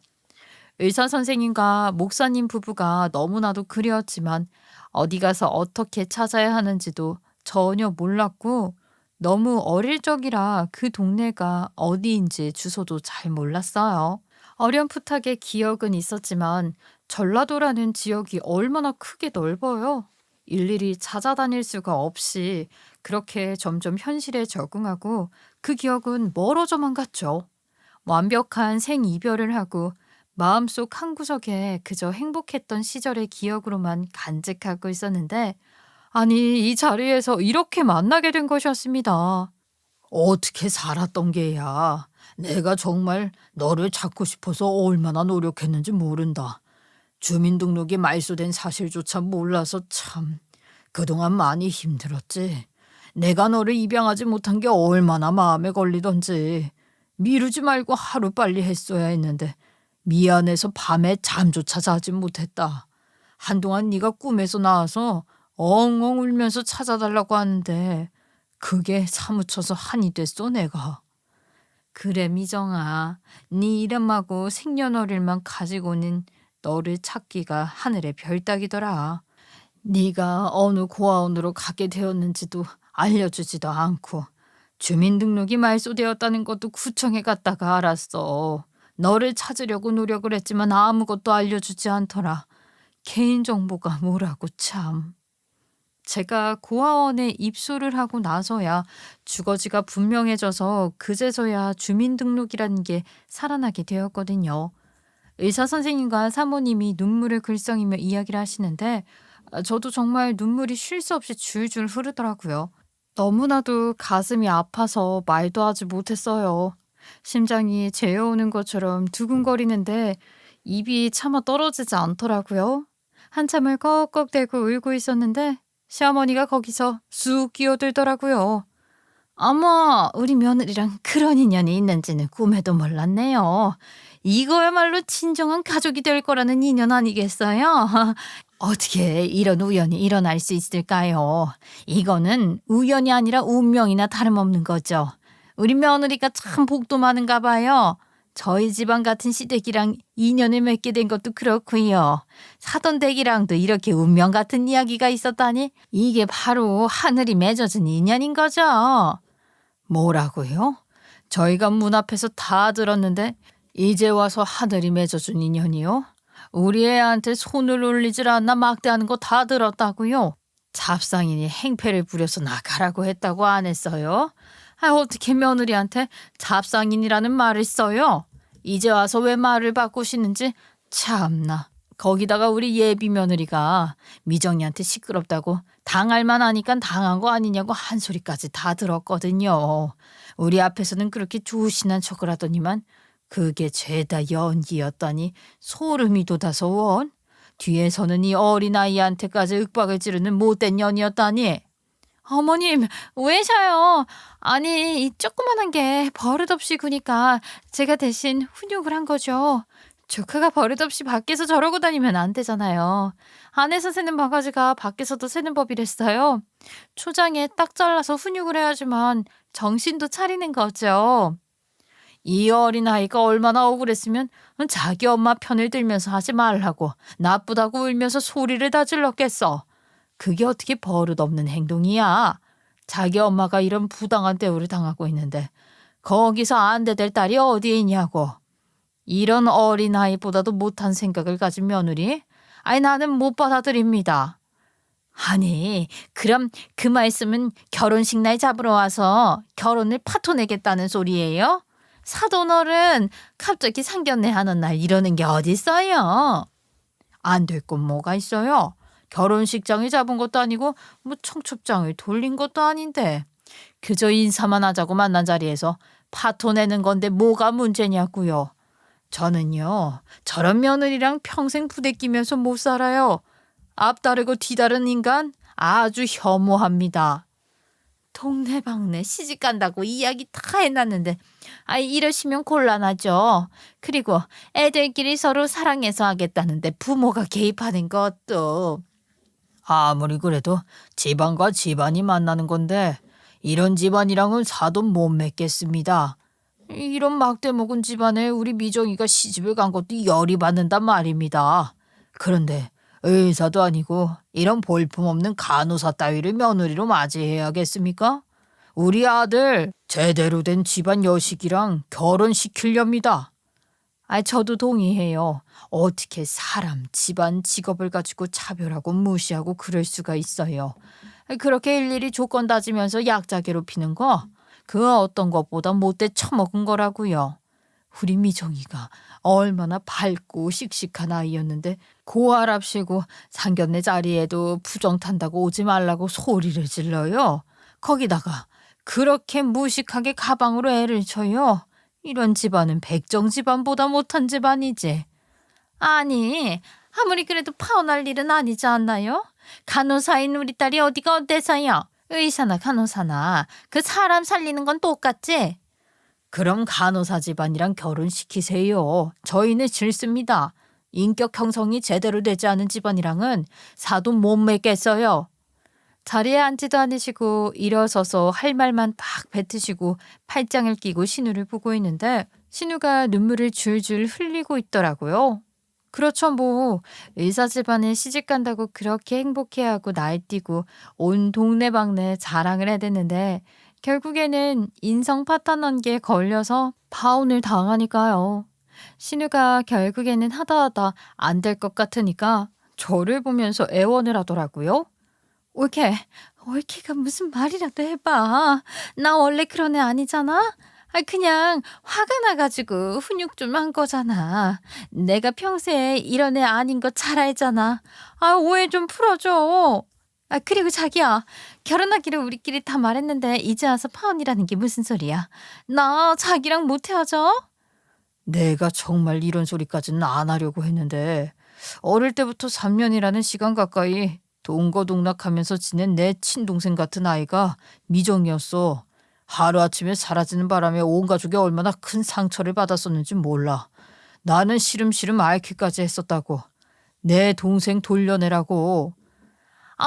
의사 선생님과 목사님 부부가 너무나도 그리웠지만 어디 가서 어떻게 찾아야 하는지도 전혀 몰랐고 너무 어릴 적이라 그 동네가 어디인지 주소도 잘 몰랐어요. 어렴풋하게 기억은 있었지만 전라도라는 지역이 얼마나 크게 넓어요. 일일이 찾아다닐 수가 없이 그렇게 점점 현실에 적응하고 그 기억은 멀어져만 갔죠. 완벽한 생이별을 하고 마음속 한구석에 그저 행복했던 시절의 기억으로만 간직하고 있었는데 아니 이 자리에서 이렇게 만나게 된 것이었습니다. 어떻게 살았던 게야. 내가 정말 너를 찾고 싶어서 얼마나 노력했는지 모른다. 주민등록이 말소된 사실조차 몰라서 참 그동안 많이 힘들었지. 내가 너를 입양하지 못한 게 얼마나 마음에 걸리던지. 미루지 말고 하루빨리 했어야 했는데 미안해서 밤에 잠조차 자지 못했다. 한동안 네가 꿈에서 나와서 엉엉 울면서 찾아달라고 하는데 그게 사무쳐서 한이 됐어 내가. 그래 미정아, 네 이름하고 생년월일만 가지고는 너를 찾기가 하늘의 별 따기더라. 네가 어느 고아원으로 가게 되었는지도 알려주지도 않고 주민등록이 말소되었다는 것도 구청에 갔다가 알았어. 너를 찾으려고 노력을 했지만 아무것도 알려주지 않더라. 개인정보가 뭐라고 참. 제가 고아원에 입소를 하고 나서야 주거지가 분명해져서 그제서야 주민등록이라는 게 살아나게 되었거든요. 의사 선생님과 사모님이 눈물을 글썽이며 이야기를 하시는데 저도 정말 눈물이 쉴 새 없이 줄줄 흐르더라고요. 너무나도 가슴이 아파서 말도 하지 못했어요. 심장이 죄어오는 것처럼 두근거리는데 입이 차마 떨어지지 않더라고요. 한참을 꺽꺽대고 울고 있었는데 시어머니가 거기서 쑥 끼어들더라고요. 어머, 우리 며느리랑 그런 인연이 있는지는 꿈에도 몰랐네요. 이거야말로 진정한 가족이 될 거라는 인연 아니겠어요? 어떻게 이런 우연이 일어날 수 있을까요? 이거는 우연이 아니라 운명이나 다름없는 거죠. 우리 며느리가 참 복도 많은가 봐요. 저희 집안 같은 시댁이랑 인연을 맺게 된 것도 그렇고요. 사돈 댁이랑도 이렇게 운명 같은 이야기가 있었다니 이게 바로 하늘이 맺어준 인연인 거죠. 뭐라고요? 저희가 문 앞에서 다 들었는데 이제 와서 하늘이 맺어준 인연이요? 우리 애한테 손을 올리질 않나 막대하는 거 다 들었다고요? 잡상인이 행패를 부려서 나가라고 했다고 안 했어요? 어떻게 며느리한테 잡상인이라는 말을 써요? 이제 와서 왜 말을 바꾸시는지 참나. 거기다가 우리 예비 며느리가 미정이한테 시끄럽다고 당할 만하니까 당한 거 아니냐고 한 소리까지 다 들었거든요. 우리 앞에서는 그렇게 조신한 척을 하더니만 그게 죄다 연기였다니 소름이 돋아서 원. 뒤에서는 이 어린아이한테까지 윽박을 지르는 못된 년이었다니. 어머님, 왜셔요? 아니, 이 조그만한 게 버릇없이 구니까 제가 대신 훈육을 한 거죠. 조카가 버릇없이 밖에서 저러고 다니면 안 되잖아요. 안에서 새는 바가지가 밖에서도 새는 법이랬어요. 초장에 딱 잘라서 훈육을 해야지만 정신도 차리는 거죠. 이 어린아이가 얼마나 억울했으면 자기 엄마 편을 들면서 하지 말라고 나쁘다고 울면서 소리를 다 질렀겠어. 그게 어떻게 버릇없는 행동이야. 자기 엄마가 이런 부당한 대우를 당하고 있는데 거기서 안 대될 딸이 어디에 있냐고. 이런 어린아이보다도 못한 생각을 가진 며느리? 아니 나는 못 받아들입니다. 아니 그럼 그 말씀은 결혼식 날 잡으러 와서 결혼을 파토내겠다는 소리예요? 사돈어른 갑자기 상견례 하는 날 이러는 게 어딨어요? 안 될 건 뭐가 있어요? 결혼식장을 잡은 것도 아니고 뭐 청첩장을 돌린 것도 아닌데 그저 인사만 하자고 만난 자리에서 파토내는 건데 뭐가 문제냐고요. 저는요 저런 며느리랑 평생 부대끼면서 못 살아요. 앞다르고 뒤다른 인간 아주 혐오합니다. 동네방네 시집간다고 이야기 다 해놨는데 이러시면 곤란하죠. 그리고 애들끼리 서로 사랑해서 하겠다는데 부모가 개입하는 것도. 아무리 그래도 집안과 집안이 만나는 건데 이런 집안이랑은 사돈 못 맺겠습니다. 이런 막대 먹은 집안에 우리 미정이가 시집을 간 것도 열이 받는단 말입니다. 그런데 의사도 아니고 이런 볼품없는 간호사 따위를 며느리로 맞이해야겠습니까? 우리 아들 제대로 된 집안 여식이랑 결혼시키렵니다. 저도 동의해요. 어떻게 사람, 집안, 직업을 가지고 차별하고 무시하고 그럴 수가 있어요. 그렇게 일일이 조건 따지면서 약자 괴롭히는 거 그 어떤 것보다 못돼 처먹은 거라고요. 우리 미정이가 얼마나 밝고 씩씩한 아이였는데 고아랍시고 상견례 자리에도 부정 탄다고 오지 말라고 소리를 질러요. 거기다가 그렇게 무식하게 가방으로 애를 쳐요. 이런 집안은 백정 집안보다 못한 집안이지. 아니 아무리 그래도 파혼할 일은 아니지 않나요? 간호사인 우리 딸이 어디가 어때서요? 의사나 간호사나 그 사람 살리는 건 똑같지? 그럼 간호사 집안이랑 결혼시키세요. 저희는 싫습니다. 인격 형성이 제대로 되지 않은 집안이랑은 사돈 못 맺겠어요. 자리에 앉지도 않으시고 일어서서 할 말만 딱 뱉으시고 팔짱을 끼고 신우를 보고 있는데 신우가 눈물을 줄줄 흘리고 있더라고요. 그렇죠 뭐 의사 집안에 시집간다고 그렇게 행복해하고 날뛰고 온 동네방네 자랑을 해댔는데 결국에는 인성 파탄한 게 걸려서 파혼을 당하니까요. 신우가 결국에는 하다 안 될 것 같으니까 저를 보면서 애원을 하더라고요. 올케가 무슨 말이라도 해봐. 나 원래 그런 애 아니잖아? 그냥 화가 나가지고 훈육 좀 한 거잖아. 내가 평소에 이런 애 아닌 거 잘 알잖아. 오해 좀 풀어줘. 그리고 자기야, 결혼하기로 우리끼리 다 말했는데 이제 와서 파혼이라는 게 무슨 소리야? 나 자기랑 못 헤어져? 내가 정말 이런 소리까지는 안 하려고 했는데 어릴 때부터 3년이라는 시간 가까이 동거동락하면서 지낸 내 친동생 같은 아이가 미정이었어. 하루아침에 사라지는 바람에 온 가족이 얼마나 큰 상처를 받았었는지 몰라. 나는 시름시름 앓기까지 했었다고. 내 동생 돌려내라고.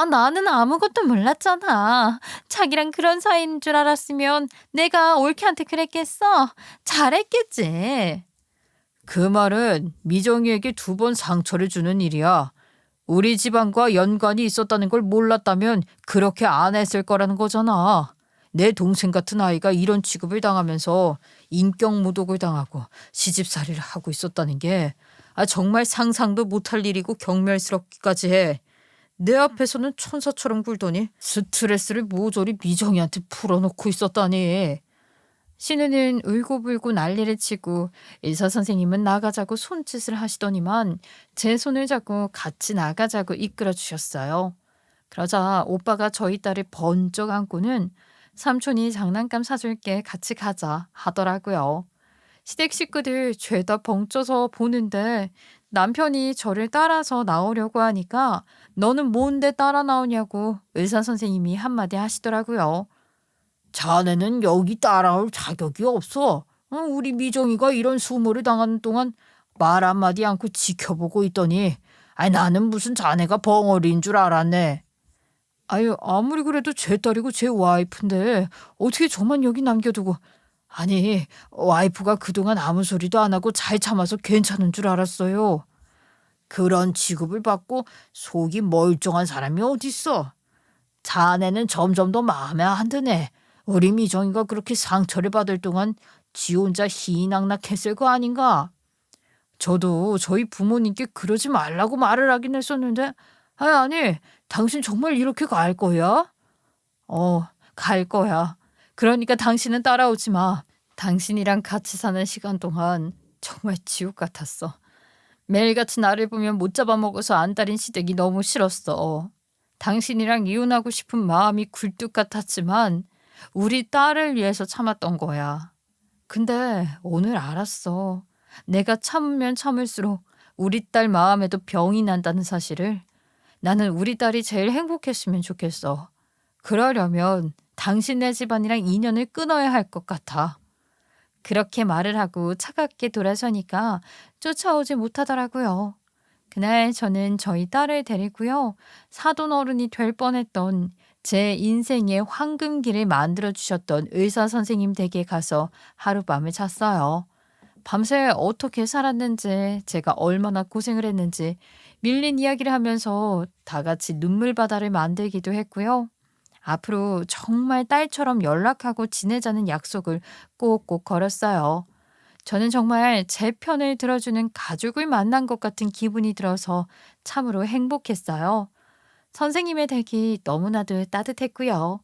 나는 아무것도 몰랐잖아. 자기랑 그런 사이인 줄 알았으면 내가 올케한테 그랬겠어? 잘했겠지. 그 말은 미정이에게 2번 상처를 주는 일이야. 우리 집안과 연관이 있었다는 걸 몰랐다면 그렇게 안 했을 거라는 거잖아. 내 동생 같은 아이가 이런 취급을 당하면서 인격모독을 당하고 시집살이를 하고 있었다는 게 정말 상상도 못할 일이고 경멸스럽기까지 해. 내 앞에서는 천사처럼 굴더니 스트레스를 모조리 미정이한테 풀어놓고 있었다니. 신우는 울고불고 난리를 치고 의사 선생님은 나가자고 손짓을 하시더니만 제 손을 잡고 같이 나가자고 이끌어 주셨어요. 그러자 오빠가 저희 딸을 번쩍 안고는 삼촌이 장난감 사줄게 같이 가자 하더라고요. 시댁 식구들 죄다 벙쪄서 보는데 남편이 저를 따라서 나오려고 하니까 너는 뭔데 따라 나오냐고 의사 선생님이 한마디 하시더라고요. 자네는 여기 따라올 자격이 없어. 우리 미정이가 이런 수모를 당하는 동안 말 한마디 않고 지켜보고 있더니 나는 무슨 자네가 벙어리인 줄 알았네. 아무리 그래도 제 딸이고 제 와이프인데 어떻게 저만 여기 남겨두고. 와이프가 그동안 아무 소리도 안 하고 잘 참아서 괜찮은 줄 알았어요. 그런 취급을 받고 속이 멀쩡한 사람이 어딨어. 자네는 점점 더 마음에 안 드네. 우리 미정이가 그렇게 상처를 받을 동안 지 혼자 희낙낙했을 거 아닌가. 저도 저희 부모님께 그러지 말라고 말을 하긴 했었는데 아니 당신 정말 이렇게 갈 거야? 갈 거야. 그러니까 당신은 따라오지 마. 당신이랑 같이 사는 시간 동안 정말 지옥 같았어. 매일같이 나를 보면 못 잡아먹어서 안달인 시댁이 너무 싫었어. 당신이랑 이혼하고 싶은 마음이 굴뚝 같았지만 우리 딸을 위해서 참았던 거야. 근데 오늘 알았어. 내가 참으면 참을수록 우리 딸 마음에도 병이 난다는 사실을. 나는 우리 딸이 제일 행복했으면 좋겠어. 그러려면 당신네 집안이랑 인연을 끊어야 할 것 같아. 그렇게 말을 하고 차갑게 돌아서니까 쫓아오지 못하더라고요. 그날 저는 저희 딸을 데리고요. 사돈 어른이 될 뻔했던 제 인생의 황금기를 만들어주셨던 의사 선생님 댁에 가서 하룻밤을 잤어요. 밤새 어떻게 살았는지, 제가 얼마나 고생을 했는지 밀린 이야기를 하면서 다 같이 눈물바다를 만들기도 했고요. 앞으로 정말 딸처럼 연락하고 지내자는 약속을 꼭꼭 걸었어요. 저는 정말 제 편을 들어주는 가족을 만난 것 같은 기분이 들어서 참으로 행복했어요. 선생님의 댁이 너무나도 따뜻했고요.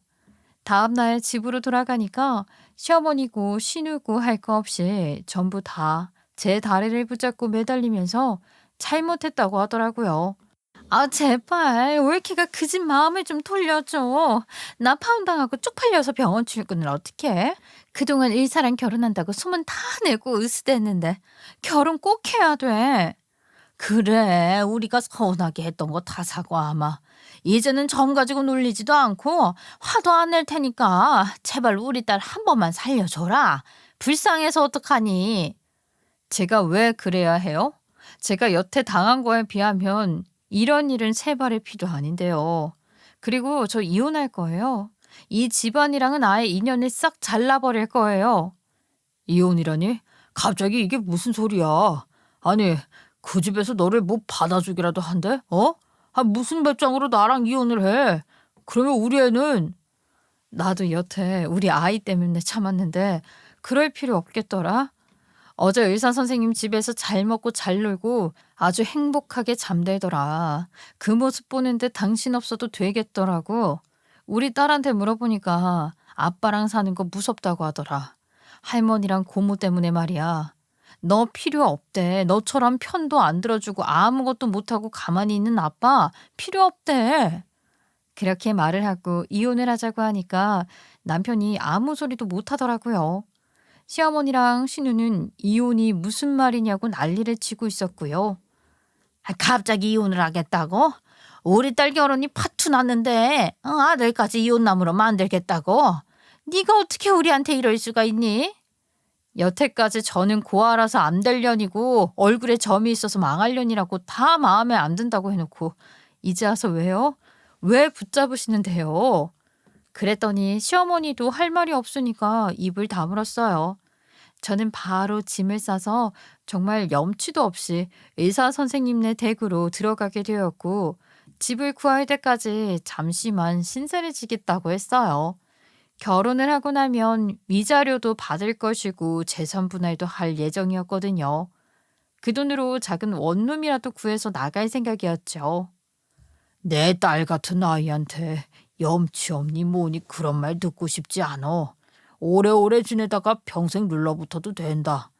다음날 집으로 돌아가니까 시어머니고 신우고 할 거 없이 전부 다 제 다리를 붙잡고 매달리면서 잘못했다고 하더라고요. 제발 올케가 그 집 마음을 좀 돌려줘. 나 파혼당하고 쪽팔려서 병원 출근을 어떻게 해? 그동안 의사랑 결혼한다고 소문 다 내고 으스댔는데 결혼 꼭 해야 돼. 그래, 우리가 서운하게 했던 거 다 사과하마. 이제는 점 가지고 놀리지도 않고 화도 안 낼 테니까 제발 우리 딸 한 번만 살려줘라. 불쌍해서 어떡하니? 제가 왜 그래야 해요? 제가 여태 당한 거에 비하면 이런 일은 세 발의 피도 아닌데요. 그리고 저 이혼할 거예요. 이 집안이랑은 아예 인연을 싹 잘라버릴 거예요. 이혼이라니? 갑자기 이게 무슨 소리야? 아니, 그 집에서 너를 뭐 받아주기라도 한대? 무슨 배짱으로 나랑 이혼을 해? 그러면 우리 애는? 나도 여태 우리 아이 때문에 참았는데 그럴 필요 없겠더라. 어제 의사 선생님 집에서 잘 먹고 잘 놀고 아주 행복하게 잠들더라. 그 모습 보는데 당신 없어도 되겠더라고. 우리 딸한테 물어보니까 아빠랑 사는 거 무섭다고 하더라. 할머니랑 고모 때문에 말이야. 너 필요 없대. 너처럼 편도 안 들어주고 아무것도 못하고 가만히 있는 아빠 필요 없대. 그렇게 말을 하고 이혼을 하자고 하니까 남편이 아무 소리도 못 하더라고요. 시어머니랑 신우는 이혼이 무슨 말이냐고 난리를 치고 있었고요. 갑자기 이혼을 하겠다고? 우리 딸 결혼이 파투 났는데 아들까지 이혼남으로 만들겠다고? 네가 어떻게 우리한테 이럴 수가 있니? 여태까지 저는 고아라서 안 될 년이고 얼굴에 점이 있어서 망할 년이라고 다 마음에 안 든다고 해놓고 이제 와서 왜요? 왜 붙잡으시는데요? 그랬더니 시어머니도 할 말이 없으니까 입을 다물었어요. 저는 바로 짐을 싸서 정말 염치도 없이 의사 선생님네 댁으로 들어가게 되었고 집을 구할 때까지 잠시만 신세를 지겠다고 했어요. 결혼을 하고 나면 위자료도 받을 것이고 재산 분할도 할 예정이었거든요. 그 돈으로 작은 원룸이라도 구해서 나갈 생각이었죠. 내 딸 같은 아이한테 염치 없니 뭐니 그런 말 듣고 싶지 않어. 오래오래 지내다가 평생 눌러붙어도 된다.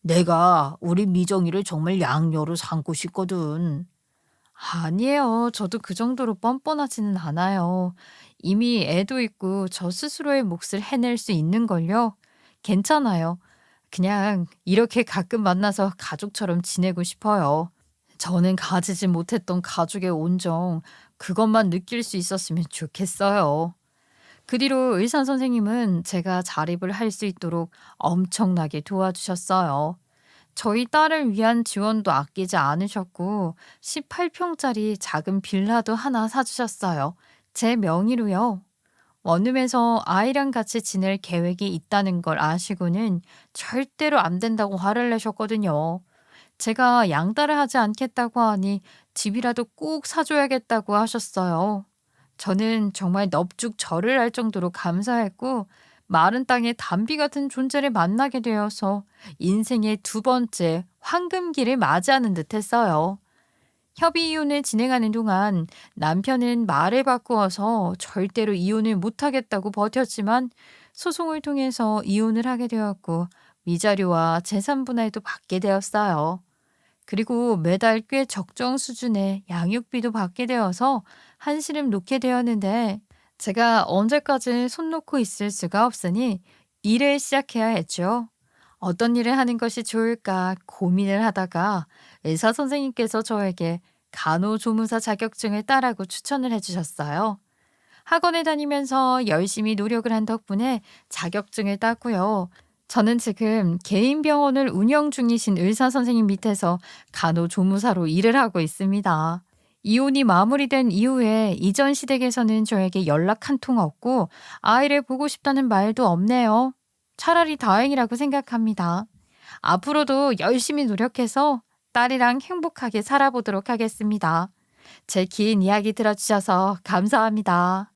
내가 우리 미정이를 정말 양녀로 삼고 싶거든. 아니에요. 저도 그 정도로 뻔뻔하지는 않아요. 이미 애도 있고 저 스스로의 몫을 해낼 수 있는걸요. 괜찮아요. 그냥 이렇게 가끔 만나서 가족처럼 지내고 싶어요. 저는 가지지 못했던 가족의 온정, 그것만 느낄 수 있었으면 좋겠어요. 그 뒤로 의사 선생님은 제가 자립을 할 수 있도록 엄청나게 도와주셨어요. 저희 딸을 위한 지원도 아끼지 않으셨고 18평짜리 작은 빌라도 하나 사주셨어요. 제 명의로요. 원룸에서 아이랑 같이 지낼 계획이 있다는 걸 아시고는 절대로 안 된다고 화를 내셨거든요. 제가 양따를 하지 않겠다고 하니 집이라도 꼭 사줘야겠다고 하셨어요. 저는 정말 넙죽 절을 할 정도로 감사했고 마른 땅에 담비 같은 존재를 만나게 되어서 인생의 두 번째 황금기를 맞이하는 듯 했어요. 협의 이혼을 진행하는 동안 남편은 말을 바꾸어서 절대로 이혼을 못하겠다고 버텼지만 소송을 통해서 이혼을 하게 되었고 위자료와 재산 분할도 받게 되었어요. 그리고 매달 꽤 적정 수준의 양육비도 받게 되어서 한시름 놓게 되었는데 제가 언제까지 손 놓고 있을 수가 없으니 일을 시작해야 했죠. 어떤 일을 하는 것이 좋을까 고민을 하다가 의사 선생님께서 저에게 간호조무사 자격증을 따라고 추천을 해주셨어요. 학원에 다니면서 열심히 노력을 한 덕분에 자격증을 땄고요. 저는 지금 개인 병원을 운영 중이신 의사 선생님 밑에서 간호조무사로 일을 하고 있습니다. 이혼이 마무리된 이후에 이전 시댁에서는 저에게 연락 한 통 없고 아이를 보고 싶다는 말도 없네요. 차라리 다행이라고 생각합니다. 앞으로도 열심히 노력해서 딸이랑 행복하게 살아보도록 하겠습니다. 제 긴 이야기 들어주셔서 감사합니다.